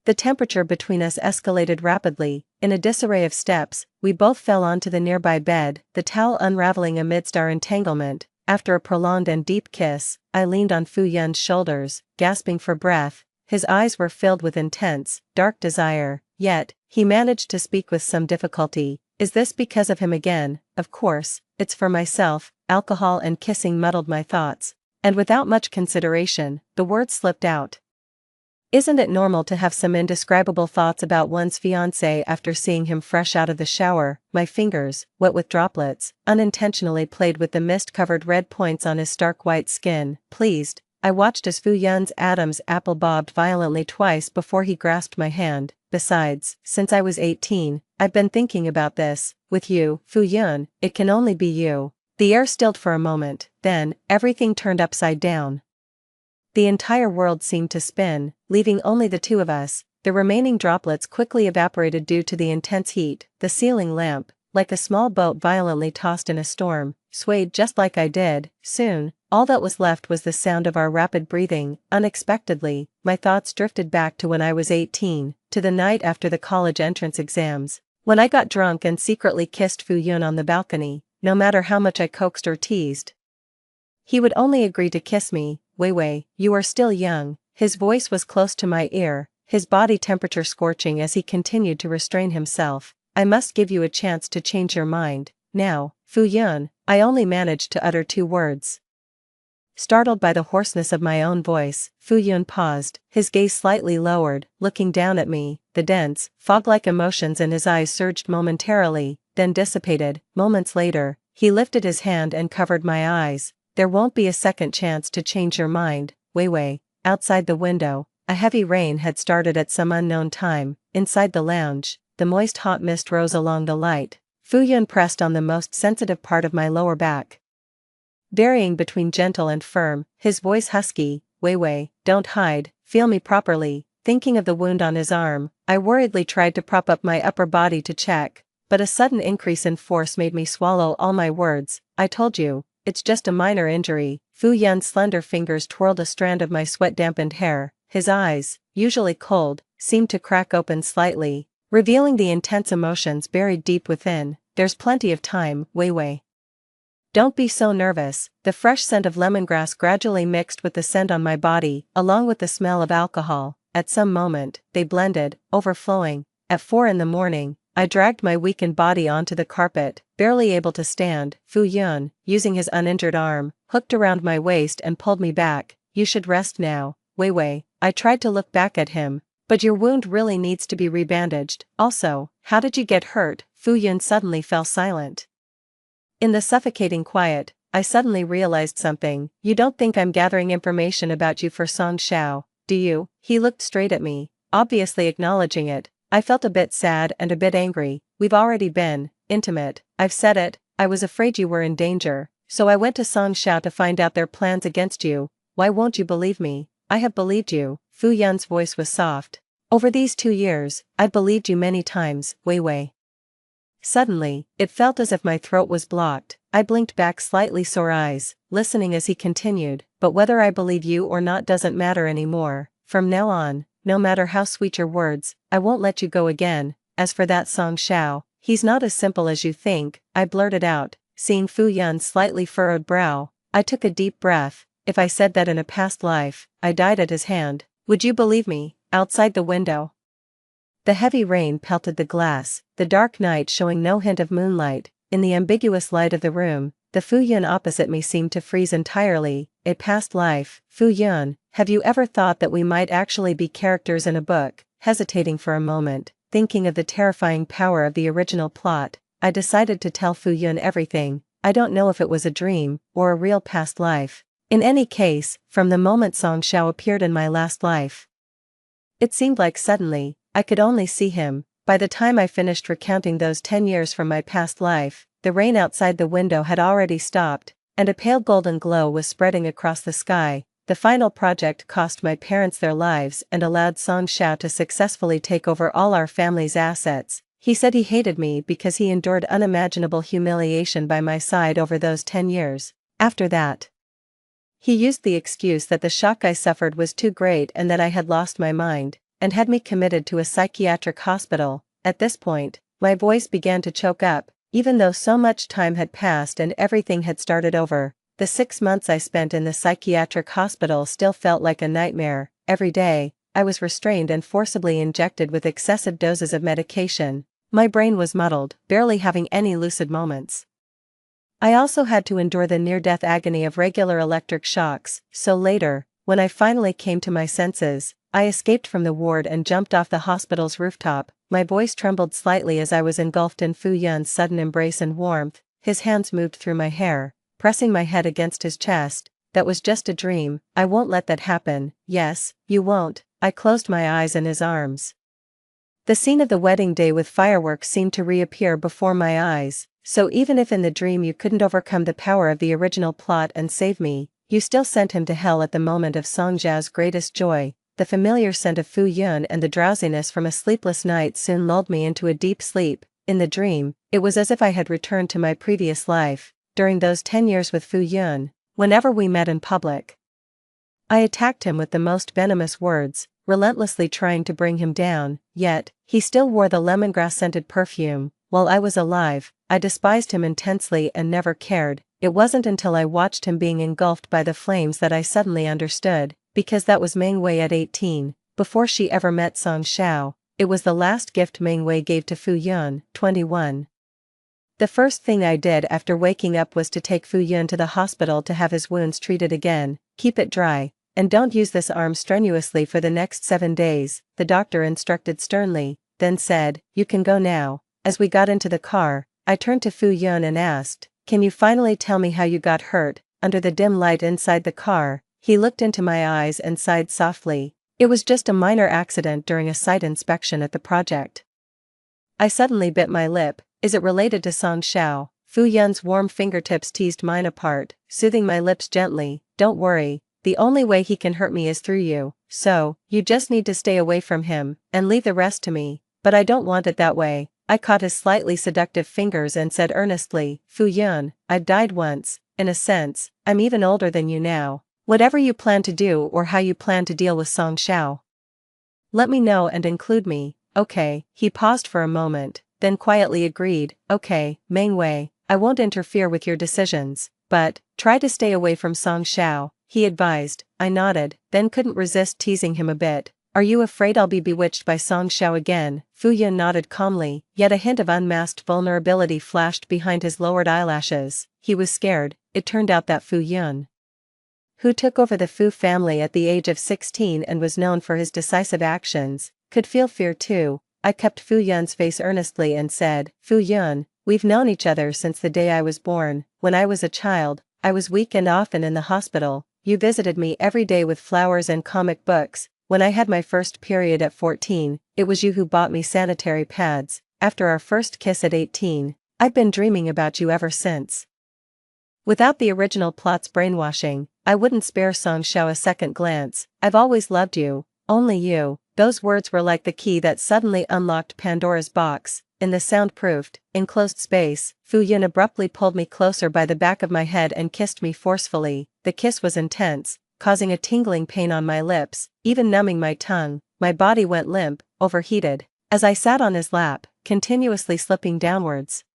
The temperature between us escalated rapidly. In a disarray of steps, we both fell onto the nearby bed, the towel unraveling amidst our entanglement. After a prolonged and deep kiss, I leaned on Fu Yun's shoulders, gasping for breath. His eyes were filled with intense, dark desire, yet, he managed to speak with some difficulty. "Is this because of him again?" "Of course, it's for myself." Alcohol and kissing muddled my thoughts, and without much consideration, the words slipped out. Isn't it normal to have some indescribable thoughts about one's fiancé after seeing him fresh out of the shower? My fingers, wet with droplets, unintentionally played with the mist-covered red points on his stark white skin. Pleased, I watched as Fu Yun's Adam's apple bobbed violently twice before he grasped my hand. "Besides, since I was 18, I've been thinking about this. With you, Fu Yun, it can only be you." The air stilled for a moment, then, everything turned upside down. The entire world seemed to spin, leaving only the two of us. The remaining droplets quickly evaporated due to the intense heat. The ceiling lamp, like a small boat violently tossed in a storm, swayed just like I did. Soon, all that was left was the sound of our rapid breathing. Unexpectedly, my thoughts drifted back to when I was 18, to the night after the college entrance exams, when I got drunk and secretly kissed Fu Yun on the balcony. No matter how much I coaxed or teased, he would only agree to kiss me. "Wei Wei, you are still young." His voice was close to my ear, his body temperature scorching as he continued to restrain himself. "I must give you a chance to change your mind." "Now, Fu Yun," I only managed to utter 2 words. Startled by the hoarseness of my own voice, Fu Yun paused, his gaze slightly lowered, looking down at me. The dense, fog-like emotions in his eyes surged momentarily, then dissipated. Moments later, he lifted his hand and covered my eyes. "There won't be a second chance to change your mind, Wei Wei." Outside the window, a heavy rain had started at some unknown time. Inside the lounge, the moist hot mist rose along the light. Fu Yun pressed on the most sensitive part of my lower back, varying between gentle and firm, his voice husky. "Wei Wei, don't hide, feel me properly." Thinking of the wound on his arm, I worriedly tried to prop up my upper body to check, but a sudden increase in force made me swallow all my words. "I told you, it's just a minor injury." Fu Yun's slender fingers twirled a strand of my sweat-dampened hair. His eyes, usually cold, seemed to crack open slightly, revealing the intense emotions buried deep within. "There's plenty of time, Wei Wei. Don't be so nervous." The fresh scent of lemongrass gradually mixed with the scent on my body, along with the smell of alcohol. At some moment, they blended, overflowing. At 4 in the morning, I dragged my weakened body onto the carpet, barely able to stand. Fu Yun, using his uninjured arm, hooked around my waist and pulled me back. "You should rest now, Wei Wei." I tried to look back at him. "But your wound really needs to be rebandaged. Also, how did you get hurt?" Fu Yun suddenly fell silent. In the suffocating quiet, I suddenly realized something. "You don't think I'm gathering information about you for Song Xiao, do you?" He looked straight at me, obviously acknowledging it. I felt a bit sad and a bit angry. "We've already been intimate. I've said it. I was afraid you were in danger, so I went to Song Xiao to find out their plans against you. Why won't you believe me?" "I have believed you." Fu Yun's voice was soft. "Over these 2 years, I've believed you many times, Wei Wei." Suddenly, it felt as if my throat was blocked. I blinked back slightly sore eyes, listening as he continued. "But whether I believe you or not doesn't matter anymore. From now on, no matter how sweet your words, I won't let you go again. As for that Song Xiao, he's not as simple as you think," I blurted out, seeing Fu Yun's slightly furrowed brow. I took a deep breath. "If I said that in a past life, I died at his hand, would you believe me?" Outside the window, the heavy rain pelted the glass, the dark night showing no hint of moonlight. In the ambiguous light of the room, the Fu Yun opposite me seemed to freeze entirely. A past life. Fu Yun, have you ever thought that we might actually be characters in a book? Hesitating for a moment, thinking of the terrifying power of the original plot, I decided to tell Fu Yun everything. I don't know if it was a dream, or a real past life. In any case, from the moment Song Xiao appeared in my last life, it seemed like suddenly, I could only see him. By the time I finished recounting those 10 years from my past life, the rain outside the window had already stopped, and a pale golden glow was spreading across the sky. The final project cost my parents their lives and allowed Song Xiao to successfully take over all our family's assets. He said he hated me because he endured unimaginable humiliation by my side over those 10 years. After that, he used the excuse that the shock I suffered was too great and that I had lost my mind, and had me committed to a psychiatric hospital. At this point, my voice began to choke up, even though so much time had passed and everything had started over. The 6 months I spent in the psychiatric hospital still felt like a nightmare. Every day, I was restrained and forcibly injected with excessive doses of medication. My brain was muddled, barely having any lucid moments. I also had to endure the near-death agony of regular electric shocks, so later, when I finally came to my senses, I escaped from the ward and jumped off the hospital's rooftop. My voice trembled slightly as I was engulfed in Fu Yun's sudden embrace and warmth. His hands moved through my hair, pressing my head against his chest. That was just a dream. I won't let that happen. Yes, you won't. I closed my eyes in his arms. The scene of the wedding day with fireworks seemed to reappear before my eyes. So even if in the dream you couldn't overcome the power of the original plot and save me, you still sent him to hell at the moment of Song Xiao's greatest joy. The familiar scent of Fu Yun and the drowsiness from a sleepless night soon lulled me into a deep sleep. In the dream, it was as if I had returned to my previous life. During those 10 years with Fu Yun, whenever we met in public, I attacked him with the most venomous words, relentlessly trying to bring him down, yet, he still wore the lemongrass-scented perfume. While I was alive, I despised him intensely and never cared. It wasn't until I watched him being engulfed by the flames that I suddenly understood, because that was Meng Wei at 18, before she ever met Song Xiao. It was the last gift Meng Wei gave to Fu Yun, 21. The first thing I did after waking up was to take Fu Yun to the hospital to have his wounds treated again. Keep it dry, and don't use this arm strenuously for the next 7 days, the doctor instructed sternly, then said, you can go now. As we got into the car, I turned to Fu Yun and asked, can you finally tell me how you got hurt? Under the dim light inside the car, he looked into my eyes and sighed softly. It was just a minor accident during a site inspection at the project. I suddenly bit my lip. Is it related to Song Xiao? Fu Yun's warm fingertips teased mine apart, soothing my lips gently. Don't worry, the only way he can hurt me is through you, so, you just need to stay away from him, and leave the rest to me. But I don't want it that way. I caught his slightly seductive fingers and said earnestly, Fu Yun, I've died once. In a sense, I'm even older than you now. Whatever you plan to do or how you plan to deal with Song Xiao, let me know and include me. Okay. He paused for a moment, then quietly agreed. Okay, Meng Wei, I won't interfere with your decisions, but try to stay away from Song Xiao, he advised. I nodded, then couldn't resist teasing him a bit. Are you afraid I'll be bewitched by Song Xiao again? Fu Yun nodded calmly, yet a hint of unmasked vulnerability flashed behind his lowered eyelashes. He was scared. It turned out that Fu Yun, who took over the Fu family at the age of 16 and was known for his decisive actions, could feel fear too. I kept Fu Yun's face earnestly and said, Fu Yun, we've known each other since the day I was born. When I was a child, I was weak and often in the hospital. You visited me every day with flowers and comic books. When I had my first period at 14, it was you who bought me sanitary pads. After our first kiss at 18, I've been dreaming about you ever since. Without the original plot's brainwashing, I wouldn't spare Song Xiao a second glance. I've always loved you, only you. Those words were like the key that suddenly unlocked Pandora's box. In the soundproofed, enclosed space, Fu Yun abruptly pulled me closer by the back of my head and kissed me forcefully. The kiss was intense, causing a tingling pain on my lips, even numbing my tongue. My body went limp, overheated, as I sat on his lap, continuously slipping downwards,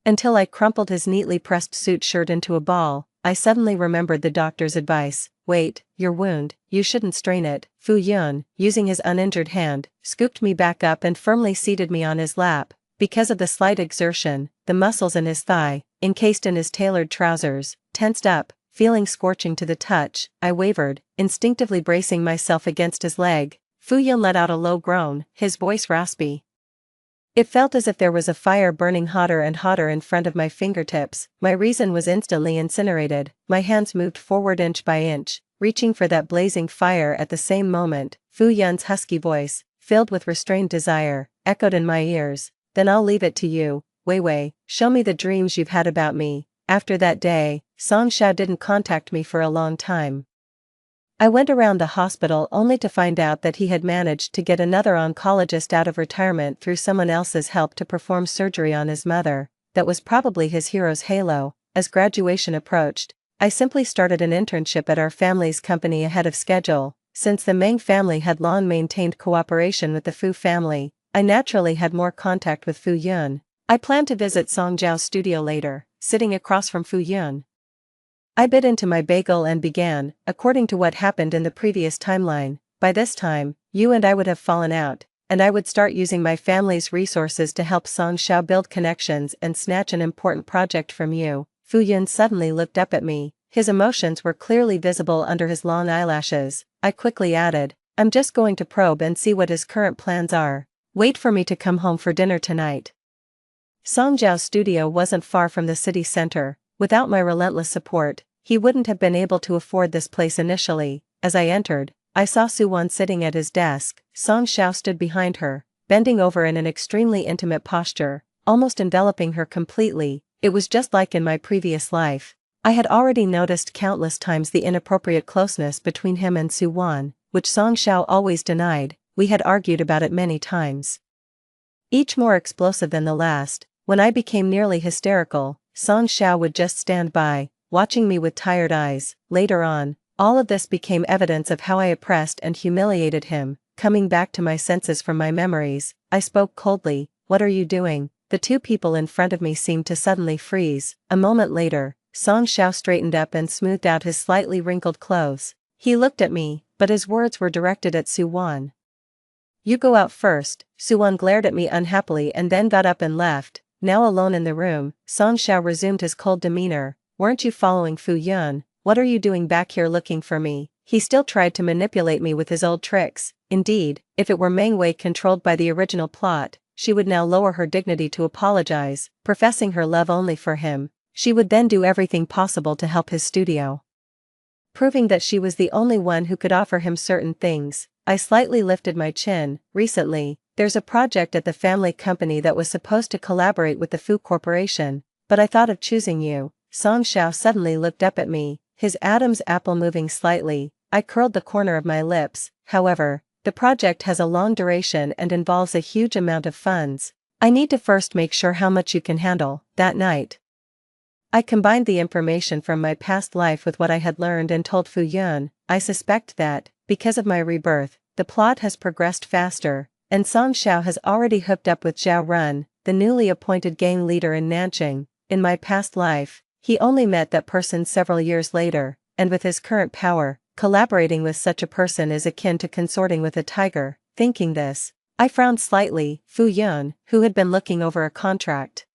until I crumpled his neatly pressed suit shirt into a ball. I suddenly remembered the doctor's advice. Wait, your wound, you shouldn't strain it. Fu Yun, using his uninjured hand, scooped me back up and firmly seated me on his lap. Because of the slight exertion, the muscles in his thigh, encased in his tailored trousers, tensed up, feeling scorching to the touch. I wavered, instinctively bracing myself against his leg. Fu Yun let out a low groan, his voice raspy. It felt as if there was a fire burning hotter and hotter in front of my fingertips. My reason was instantly incinerated. My hands moved forward inch by inch, reaching for that blazing fire. At the same moment, Fu Yun's husky voice, filled with restrained desire, echoed in my ears. Then I'll leave it to you, Wei Wei, show me the dreams you've had about me. After that day, Song Xiao didn't contact me for a long time. I went around the hospital only to find out that he had managed to get another oncologist out of retirement through someone else's help to perform surgery on his mother. That was probably his hero's halo. As graduation approached, I simply started an internship at our family's company ahead of schedule. Since the Meng family had long maintained cooperation with the Fu family, I naturally had more contact with Fu Yun. I planned to visit Song Jiao's studio later, sitting across from Fu Yun. I bit into my bagel and began, according to what happened in the previous timeline. By this time, you and I would have fallen out, and I would start using my family's resources to help Song Xiao build connections and snatch an important project from you. Fu Yun suddenly looked up at me. His emotions were clearly visible under his long eyelashes. I quickly added, I'm just going to probe and see what his current plans are. Wait for me to come home for dinner tonight. Song Jiao's studio wasn't far from the city center. Without my relentless support, he wouldn't have been able to afford this place initially. As I entered, I saw Su-won sitting at his desk. Song Xiao stood behind her, bending over in an extremely intimate posture, almost enveloping her completely. It was just like in my previous life. I had already noticed countless times the inappropriate closeness between him and Su-won, which Song Xiao always denied. We had argued about it many times, each more explosive than the last. When I became nearly hysterical, Song Xiao would just stand by, watching me with tired eyes. Later on, all of this became evidence of how I oppressed and humiliated him. Coming back to my senses from my memories, I spoke coldly, what are you doing? The two people in front of me seemed to suddenly freeze. A moment later, Song Xiao straightened up and smoothed out his slightly wrinkled clothes. He looked at me, but his words were directed at Su-won. You go out first. Su-won glared at me unhappily and then got up and left. Now alone in the room, Song Xiao resumed his cold demeanor. Weren't you following Fu Yun? What are you doing back here looking for me? He still tried to manipulate me with his old tricks. Indeed, if it were Meng Wei controlled by the original plot, she would now lower her dignity to apologize, professing her love only for him. She would then do everything possible to help his studio, proving that she was the only one who could offer him certain things. I slightly lifted my chin. Recently, there's a project at the family company that was supposed to collaborate with the Fu Corporation, but I thought of choosing you. Song Xiao suddenly looked up at me, his Adam's apple moving slightly. I curled the corner of my lips. However, the project has a long duration and involves a huge amount of funds. I need to first make sure how much you can handle. That night, I combined the information from my past life with what I had learned and told Fu Yun. I suspect that, because of my rebirth, the plot has progressed faster, and Song Xiao has already hooked up with Zhao Run, the newly appointed gang leader in Nanjing. In my past life, he only met that person several years later, and with his current power, collaborating with such a person is akin to consorting with a tiger. Thinking this, I frowned slightly. Fu Yun, who had been looking over a contract,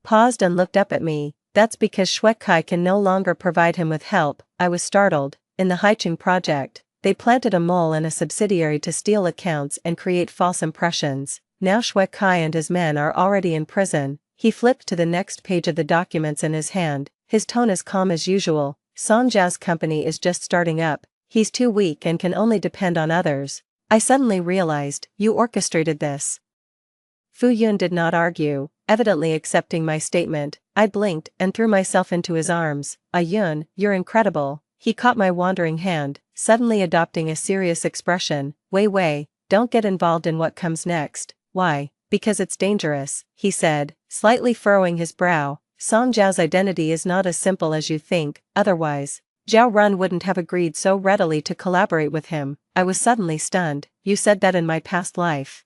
paused and looked up at me. That's because Xuekai can no longer provide him with help. I was startled. In the Haicheng project, they planted a mole in a subsidiary to steal accounts and create false impressions. Now Xuekai and his men are already in prison. He flipped to the next page of the documents in his hand, his tone as calm as usual. Song Jiao's company is just starting up. He's too weak and can only depend on others. I suddenly realized, you orchestrated this. Fu Yun did not argue, evidently accepting my statement. I blinked and threw myself into his arms. Yun, you're incredible. He caught my wandering hand, suddenly adopting a serious expression. Wei Wei, don't get involved in what comes next. Why? Because it's dangerous, he said, slightly furrowing his brow. Song Jiao's identity is not as simple as you think, otherwise, Zhao Run wouldn't have agreed so readily to collaborate with him. I was suddenly stunned. You said that in my past life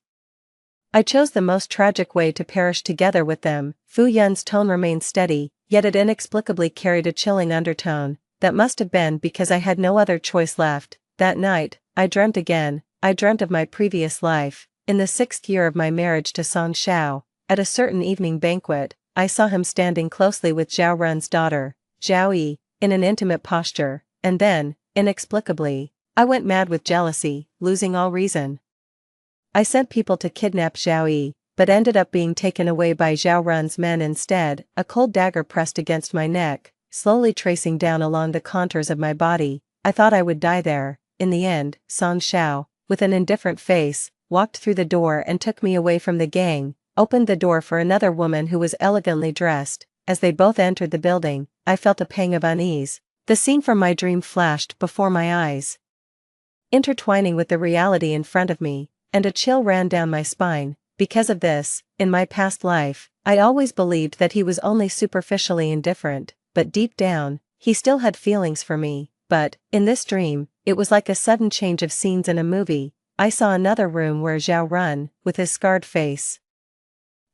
I chose the most tragic way to perish together with them. Fu Yun's tone remained steady, yet it inexplicably carried a chilling undertone. That must have been because I had no other choice left. That night, I dreamt again. I dreamt of my previous life. In the 6th year of my marriage to Song Xiao, at a certain evening banquet, I saw him standing closely with Zhao Run's daughter, Zhao Yi, in an intimate posture, and then, inexplicably, I went mad with jealousy, losing all reason. I sent people to kidnap Zhao Yi, but ended up being taken away by Zhao Run's men instead. A cold dagger pressed against my neck, slowly tracing down along the contours of my body. I thought I would die there. In the end, Song Xiao, with an indifferent face, walked through the door and took me away from the gang, opened the door for another woman who was elegantly dressed. As they both entered the building, I felt a pang of unease. The scene from my dream flashed before my eyes, intertwining with the reality in front of me, and a chill ran down my spine. Because of this, in my past life, I always believed that he was only superficially indifferent, but deep down, he still had feelings for me. But, in this dream, it was like a sudden change of scenes in a movie. I saw another room where Zhao Run, with his scarred face,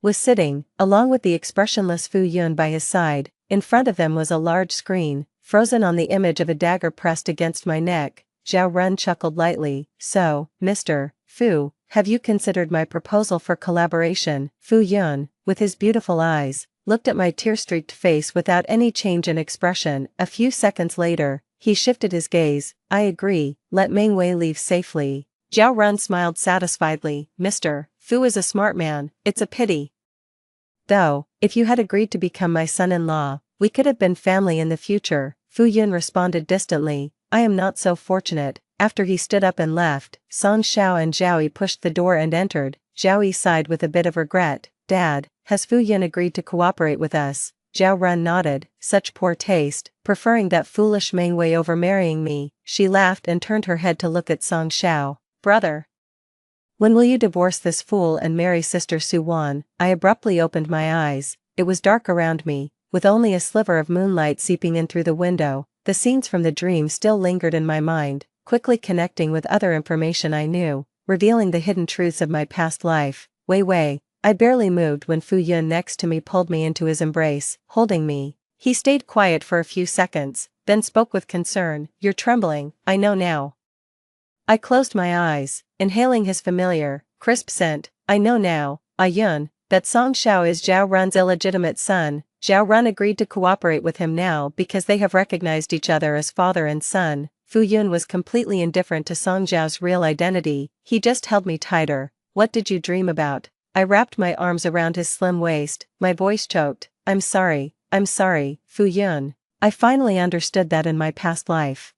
was sitting, along with the expressionless Fu Yun by his side. In front of them was a large screen, frozen on the image of a dagger pressed against my neck. Zhao Run chuckled lightly. So, Mr. Fu, have you considered my proposal for collaboration? Fu Yun, with his beautiful eyes, looked at my tear-streaked face without any change in expression. A few seconds later, he shifted his gaze. I agree, let Meng Wei leave safely. Zhao Run smiled satisfiedly. Mr. Fu is a smart man, it's a pity. Though, if you had agreed to become my son-in-law, we could have been family in the future. Fu Yun responded distantly. I am not so fortunate. After he stood up and left, Song Xiao and Zhao Yi pushed the door and entered. Zhao Yi sighed with a bit of regret. Dad, has Fu Yun agreed to cooperate with us? Zhao Run nodded. Such poor taste, preferring that foolish Meng Wei over marrying me. She laughed and turned her head to look at Song Xiao. Brother, when will you divorce this fool and marry Sister Su Wan? I abruptly opened my eyes. It was dark around me, with only a sliver of moonlight seeping in through the window. The scenes from the dream still lingered in my mind, quickly connecting with other information I knew, revealing the hidden truths of my past life. Wei Wei. I barely moved when Fu Yun next to me pulled me into his embrace, holding me. He stayed quiet for a few seconds, then spoke with concern. You're trembling, I know now. I closed my eyes, inhaling his familiar, crisp scent. I know now, Yun, that Song Xiao is Zhao Run's illegitimate son. Zhao Run agreed to cooperate with him now because they have recognized each other as father and son. Fu Yun was completely indifferent to Song Zhao's real identity. He just held me tighter. What did you dream about? I wrapped my arms around his slim waist, my voice choked. I'm sorry, Fu Yun. I finally understood that in my past life,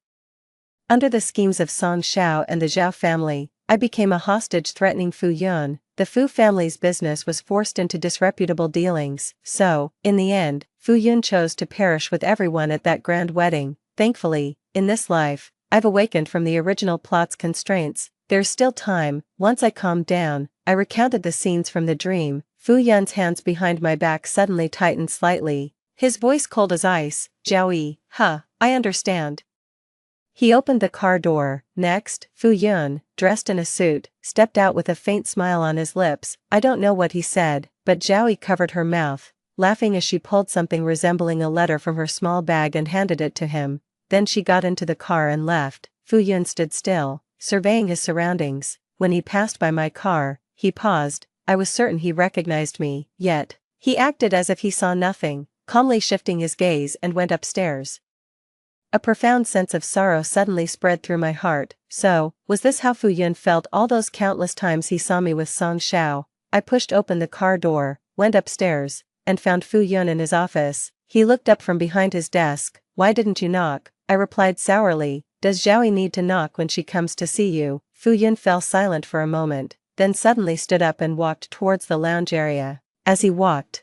under the schemes of Song Xiao and the Zhao family, I became a hostage threatening Fu Yun. The Fu family's business was forced into disreputable dealings, so, in the end, Fu Yun chose to perish with everyone at that grand wedding. Thankfully, in this life, I've awakened from the original plot's constraints. There's still time. Once I calmed down, I recounted the scenes from the dream. Fu Yun's hands behind my back suddenly tightened slightly, his voice cold as ice. Zhao Yi, I understand. He opened the car door. Next, Fu Yun, dressed in a suit, stepped out with a faint smile on his lips. I don't know what he said, but Zhao Yi covered her mouth, laughing as she pulled something resembling a letter from her small bag and handed it to him. Then she got into the car and left. Fu Yun stood still, surveying his surroundings. When he passed by my car, he paused. I was certain he recognized me, yet he acted as if he saw nothing, calmly shifting his gaze and went upstairs. A profound sense of sorrow suddenly spread through my heart. So, was this how Fu Yun felt all those countless times he saw me with Song Xiao? I pushed open the car door, went upstairs, and found Fu Yun in his office. He looked up from behind his desk. Why didn't you knock? I replied sourly. Does Zhao Yi need to knock when she comes to see you? Fu Yun fell silent for a moment, then suddenly stood up and walked towards the lounge area. As he walked,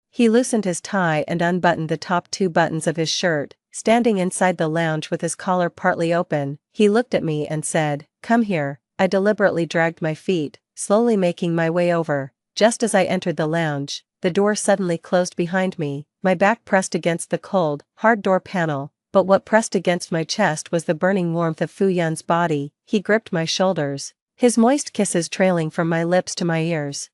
he loosened his tie and unbuttoned the top 2 buttons of his shirt. Standing inside the lounge with his collar partly open, he looked at me and said, "Come here." I deliberately dragged my feet, slowly making my way over. Just as I entered the lounge, the door suddenly closed behind me, my back pressed against the cold, hard door panel, but what pressed against my chest was the burning warmth of Fu Yun's body. He gripped my shoulders, his moist kisses trailing from my lips to my ears.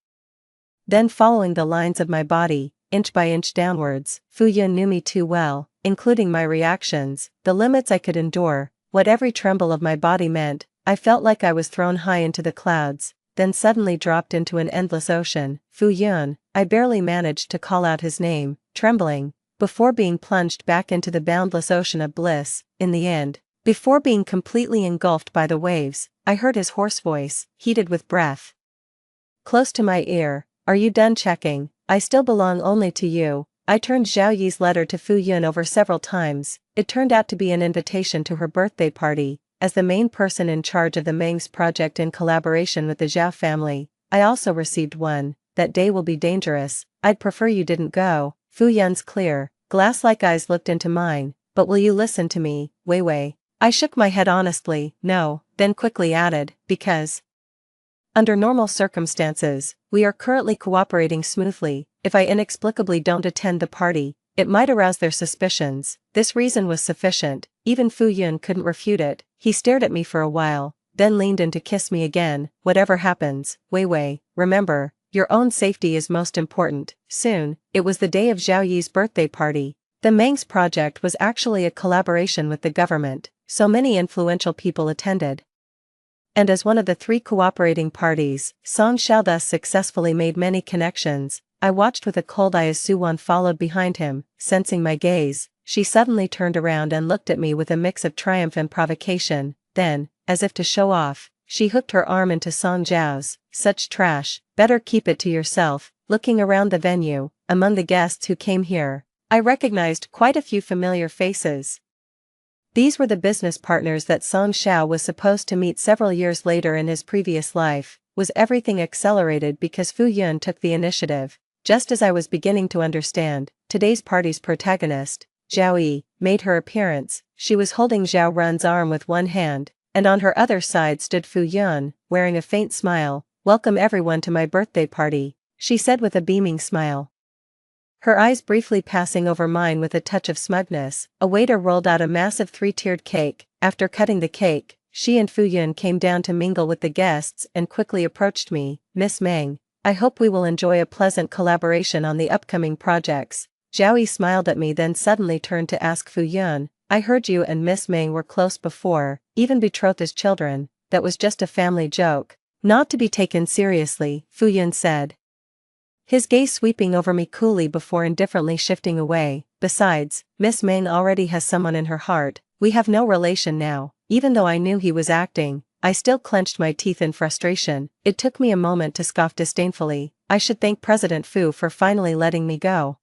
Then following the lines of my body, inch by inch downwards. Fu Yun knew me too well, including my reactions, the limits I could endure, what every tremble of my body meant. I felt like I was thrown high into the clouds, then suddenly dropped into an endless ocean. Fu Yun, I barely managed to call out his name, trembling, before being plunged back into the boundless ocean of bliss. In the end, before being completely engulfed by the waves, I heard his hoarse voice, heated with breath, close to my ear. Are you done checking? I still belong only to you. I turned Zhao Yi's letter to Fu Yun over several times. It turned out to be an invitation to her birthday party. As the main person in charge of the Mang's project in collaboration with the Zhao family, I also received one. That day will be dangerous. I'd prefer you didn't go. Fu Yun's clear, glass-like eyes looked into mine. But will you listen to me, Wei Wei? I shook my head honestly, no, then quickly added, because under normal circumstances, we are currently cooperating smoothly. If I inexplicably don't attend the party, it might arouse their suspicions. This reason was sufficient. Even Fu Yun couldn't refute it. He stared at me for a while, then leaned in to kiss me again. Whatever happens, Wei Wei, remember, your own safety is most important. Soon, it was the day of Zhao Yi's birthday party. The Mang's project was actually a collaboration with the government, so many influential people attended. And as one of the 3 cooperating parties, Song Xiao thus successfully made many connections. I watched with a cold eye as Suwon followed behind him. Sensing my gaze, she suddenly turned around and looked at me with a mix of triumph and provocation. Then, as if to show off, she hooked her arm into Song Xiao's. Such trash, better keep it to yourself. Looking around the venue, among the guests who came here, I recognized quite a few familiar faces. These were the business partners that Song Xiao was supposed to meet several years later in his previous life. Was everything accelerated because Fu Yun took the initiative? Just as I was beginning to understand, today's party's protagonist, Zhao Yi, made her appearance. She was holding Zhao Run's arm with one hand, and on her other side stood Fu Yun, wearing a faint smile. Welcome everyone to my birthday party, she said with a beaming smile. Her eyes briefly passing over mine with a touch of smugness. A waiter rolled out a massive 3-tiered cake. After cutting the cake, she and Fu Yun came down to mingle with the guests and quickly approached me. Miss Meng, I hope we will enjoy a pleasant collaboration on the upcoming projects. Zhao Yi smiled at me, then suddenly turned to ask Fu Yun, I heard you and Miss Meng were close before, even betrothed as children. That was just a family joke. Not to be taken seriously, Fu Yun said, his gaze sweeping over me coolly before indifferently shifting away. Besides, Miss Meng already has someone in her heart. We have no relation now. Even though I knew he was acting, I still clenched my teeth in frustration. It took me a moment to scoff disdainfully. I should thank President Fu for finally letting me go.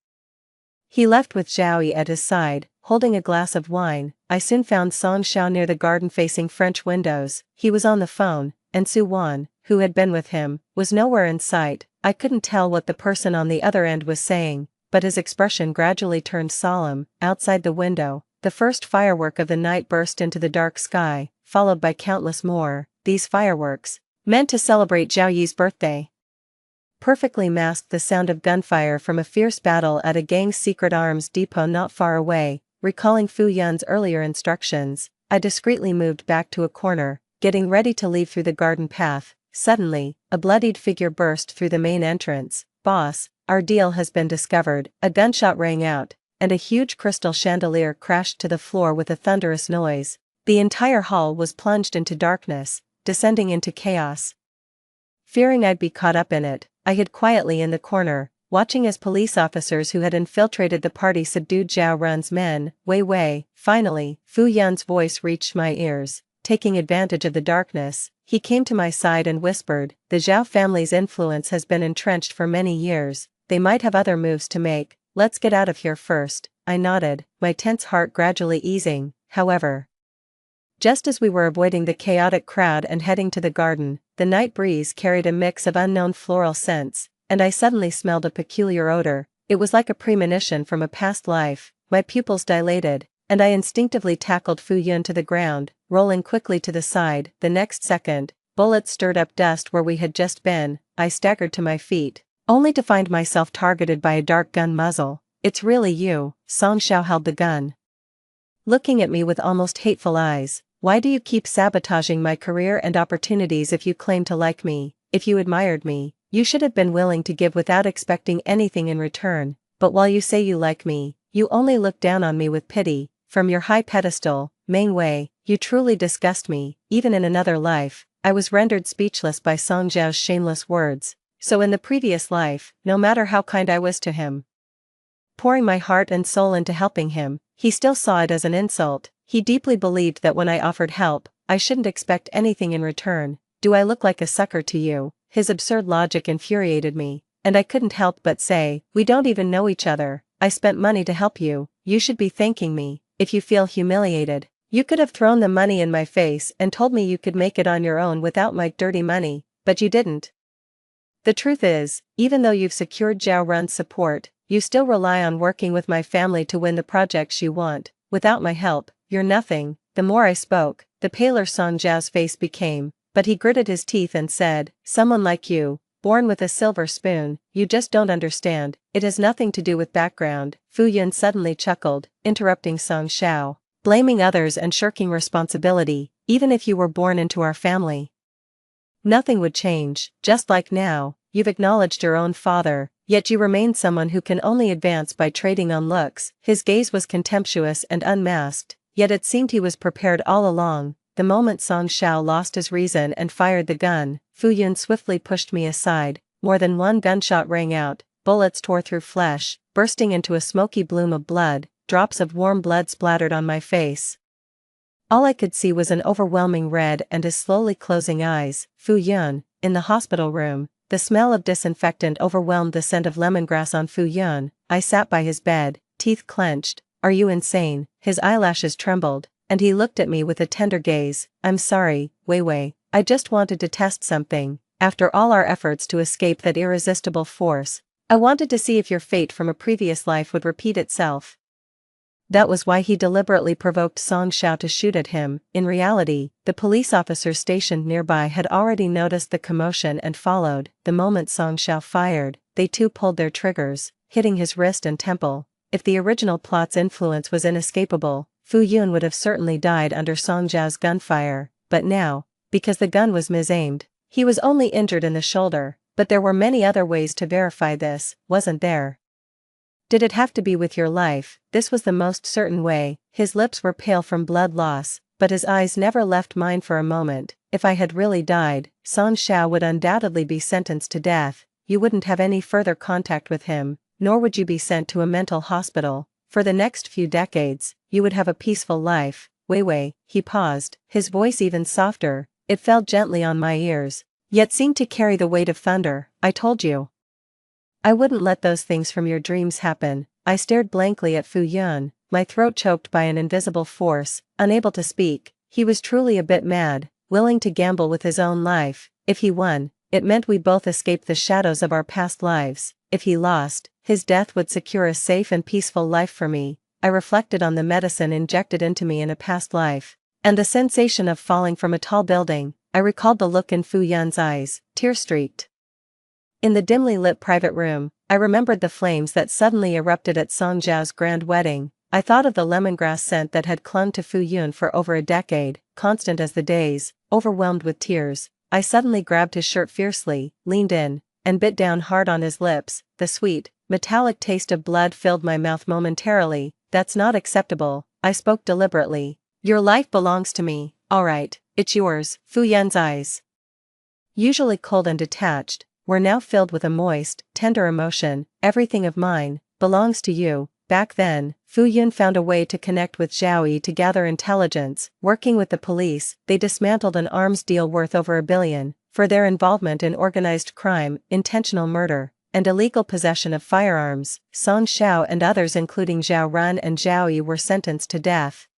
He left with Zhao Yi at his side, holding a glass of wine. I soon found Song Xiao near the garden-facing French windows. He was on the phone, and Suwon, who had been with him, was nowhere in sight. I couldn't tell what the person on the other end was saying, but his expression gradually turned solemn. Outside the window, the first firework of the night burst into the dark sky, followed by countless more. These fireworks, meant to celebrate Zhao Yi's birthday, perfectly masked the sound of gunfire from a fierce battle at a gang's secret arms depot not far away. Recalling Fu Yun's earlier instructions, I discreetly moved back to a corner, getting ready to leave through the garden path. Suddenly, a bloodied figure burst through the main entrance. Boss, our deal has been discovered. A gunshot rang out, and a huge crystal chandelier crashed to the floor with a thunderous noise. The entire hall was plunged into darkness, descending into chaos. Fearing I'd be caught up in it, I hid quietly in the corner, watching as police officers who had infiltrated the party subdued Zhao Run's men. Wei Wei. Finally, Fu Yun's voice reached my ears. Taking advantage of the darkness, he came to my side and whispered, the Zhao family's influence has been entrenched for many years. They might have other moves to make. Let's get out of here first. I nodded, my tense heart gradually easing. However, just as we were avoiding the chaotic crowd and heading to the garden, the night breeze carried a mix of unknown floral scents, and I suddenly smelled a peculiar odor. It was like a premonition from a past life. My pupils dilated, and I instinctively tackled Fu Yun to the ground, rolling quickly to the side. The next second, bullets stirred up dust where we had just been. I staggered to my feet, only to find myself targeted by a dark gun muzzle. It's really you. Song Xiao held the gun, looking at me with almost hateful eyes. Why do you keep sabotaging my career and opportunities? If you claim to like me, if you admired me, you should have been willing to give without expecting anything in return. But while you say you like me, you only look down on me with pity. From your high pedestal, Meng Wei, you truly disgust me. Even in another life, I was rendered speechless by Song Zhao's shameless words. So in the previous life, no matter how kind I was to him, pouring my heart and soul into helping him, he still saw it as an insult. He deeply believed that when I offered help, I shouldn't expect anything in return. Do I look like a sucker to you? His absurd logic infuriated me, and I couldn't help but say, we don't even know each other. I spent money to help you. You should be thanking me. If you feel humiliated, you could have thrown the money in my face and told me you could make it on your own without my dirty money, but you didn't. The truth is, even though you've secured Zhao Run's support, you still rely on working with my family to win the projects you want. Without my help, you're nothing. The more I spoke, the paler Song Zhao's face became, but he gritted his teeth and said, someone like you, born with a silver spoon, you just don't understand. It has nothing to do with background. Fu Yun suddenly chuckled, interrupting Song Xiao. Blaming others and shirking responsibility, even if you were born into our family, nothing would change. Just like now, you've acknowledged your own father, yet you remain someone who can only advance by trading on looks. His gaze was contemptuous and unmasked, yet it seemed he was prepared all along. The moment Song Xiao lost his reason and fired the gun, Fu Yun swiftly pushed me aside. More than one gunshot rang out, bullets tore through flesh, bursting into a smoky bloom of blood. Drops of warm blood splattered on my face. All I could see was an overwhelming red and his slowly closing eyes. Fu Yun, in the hospital room, the smell of disinfectant overwhelmed the scent of lemongrass on Fu Yun. I sat by his bed, teeth clenched. Are you insane? His eyelashes trembled, and he looked at me with a tender gaze. I'm sorry, Wei Wei. I just wanted to test something. After all our efforts to escape that irresistible force, I wanted to see if your fate from a previous life would repeat itself. That was why he deliberately provoked Song Xiao to shoot at him. In reality, the police officers stationed nearby had already noticed the commotion and followed. The moment Song Xiao fired, they too pulled their triggers, hitting his wrist and temple. If the original plot's influence was inescapable, Fu Yun would have certainly died under Song Zhao's gunfire. But now, because the gun was misaimed, he was only injured in the shoulder. But there were many other ways to verify this, wasn't there? Did it have to be with your life? This was the most certain way. His lips were pale from blood loss, but his eyes never left mine for a moment. If I had really died, Song Xiao would undoubtedly be sentenced to death. You wouldn't have any further contact with him, nor would you be sent to a mental hospital. For the next few decades, you would have a peaceful life. Wei Wei, he paused, his voice even softer. It fell gently on my ears, yet seemed to carry the weight of thunder. I told you I wouldn't let those things from your dreams happen. I stared blankly at Fu Yun, my throat choked by an invisible force, unable to speak. He was truly a bit mad, willing to gamble with his own life. If he won, it meant we both escaped the shadows of our past lives. If he lost, his death would secure a safe and peaceful life for me. I reflected on the medicine injected into me in a past life, and the sensation of falling from a tall building. I recalled the look in Fu Yun's eyes, tear-streaked. In the dimly lit private room, I remembered the flames that suddenly erupted at Song Zhao's grand wedding. I thought of the lemongrass scent that had clung to Fu Yun for over a decade, constant as the days. Overwhelmed with tears, I suddenly grabbed his shirt fiercely, leaned in, and bit down hard on his lips. The sweet, metallic taste of blood filled my mouth momentarily. That's not acceptable, I spoke deliberately. Your life belongs to me, alright, it's yours. Fu Yun's eyes, usually cold and detached, were now filled with a moist, tender emotion. Everything of mine belongs to you. Back then, Fu Yun found a way to connect with Zhao Yi to gather intelligence. Working with the police, they dismantled an arms deal worth over $1 billion, for their involvement in organized crime, intentional murder, and illegal possession of firearms. Song Xiao and others including Zhao Run and Zhao Yi were sentenced to death.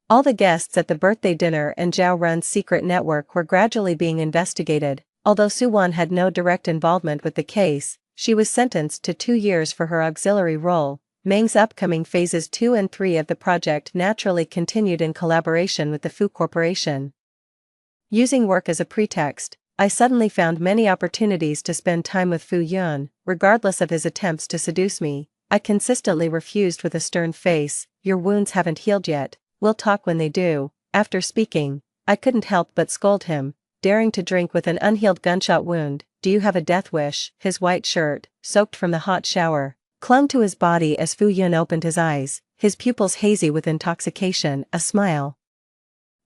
All the guests at the birthday dinner and Zhao Run's secret network were gradually being investigated. Although Su Wan had no direct involvement with the case, she was sentenced to 2 years for her auxiliary role. Meng's upcoming phases 2 and 3 of the project naturally continued in collaboration with the Fu Corporation. Using work as a pretext, I suddenly found many opportunities to spend time with Fu Yun. Regardless of his attempts to seduce me, I consistently refused with a stern face. Your wounds haven't healed yet, we'll talk when they do. After speaking, I couldn't help but scold him. Daring to drink with an unhealed gunshot wound. Do you have a death wish? His white shirt, soaked from the hot shower, clung to his body as Fu Yun opened his eyes, his pupils hazy with intoxication. A smile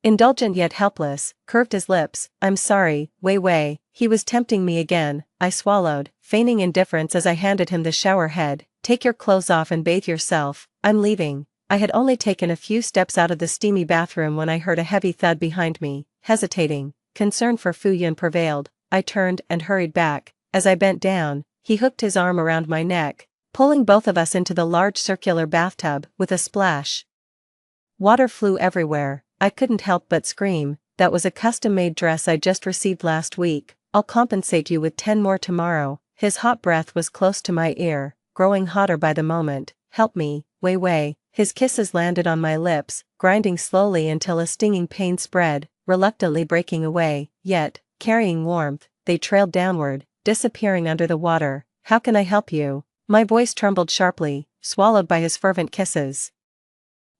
Indulgent yet helpless, curved his lips. I'm sorry, Wei Wei. He was tempting me again, I swallowed, feigning indifference as I handed him the shower head. Take your clothes off and bathe yourself, I'm leaving. I had only taken a few steps out of the steamy bathroom when I heard a heavy thud behind me. Hesitating, concern for Fu Yun prevailed. I turned and hurried back. As I bent down, he hooked his arm around my neck, pulling both of us into the large circular bathtub. With a splash, water flew everywhere. I couldn't help but scream. That was a custom-made dress I just received last week. I'll compensate you with 10 more tomorrow. His hot breath was close to my ear, growing hotter by the moment. Help me, Wei Wei. His kisses landed on my lips, grinding slowly until a stinging pain spread, reluctantly breaking away, yet, carrying warmth, they trailed downward, disappearing under the water. How can I help you? My voice trembled sharply, swallowed by his fervent kisses.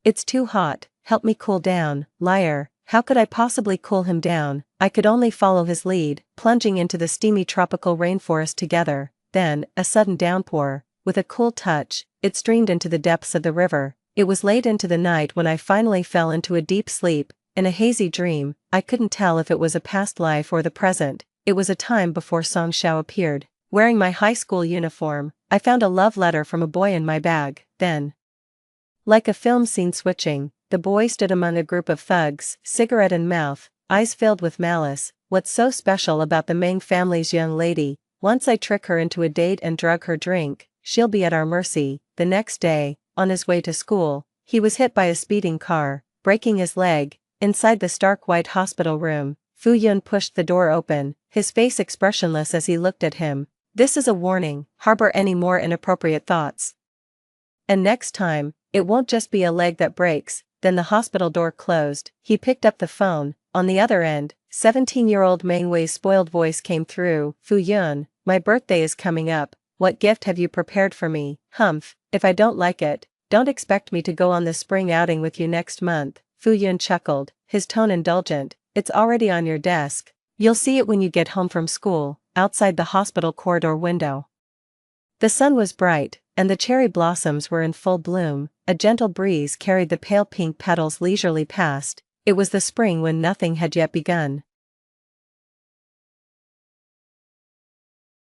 It's too hot, help me cool down. Liar, how could I possibly cool him down? I could only follow his lead, plunging into the steamy tropical rainforest together. Then, a sudden downpour. With a cool touch, it streamed into the depths of the river. It was late into the night when I finally fell into a deep sleep, in a hazy dream. I couldn't tell if it was a past life or the present. It was a time before Song Xiao appeared. Wearing my high school uniform, I found a love letter from a boy in my bag. Then, like a film scene switching, the boy stood among a group of thugs, cigarette in mouth, eyes filled with malice. What's so special about the Meng family's young lady? Once I trick her into a date and drug her drink, she'll be at our mercy. The next day, on his way to school, he was hit by a speeding car, breaking his leg. Inside the stark white hospital room, Fu Yun pushed the door open, his face expressionless as he looked at him. This is a warning, harbor any more inappropriate thoughts, and next time, it won't just be a leg that breaks. Then the hospital door closed. He picked up the phone. On the other end, 17-year-old Meng Wei's spoiled voice came through. Fu Yun, my birthday is coming up. What gift have you prepared for me? Humph, if I don't like it, don't expect me to go on the spring outing with you next month. Fu Yun chuckled, his tone indulgent. It's already on your desk. You'll see it when you get home from school. Outside the hospital corridor window, the sun was bright, and the cherry blossoms were in full bloom. A gentle breeze carried the pale pink petals leisurely past. It was the spring when nothing had yet begun.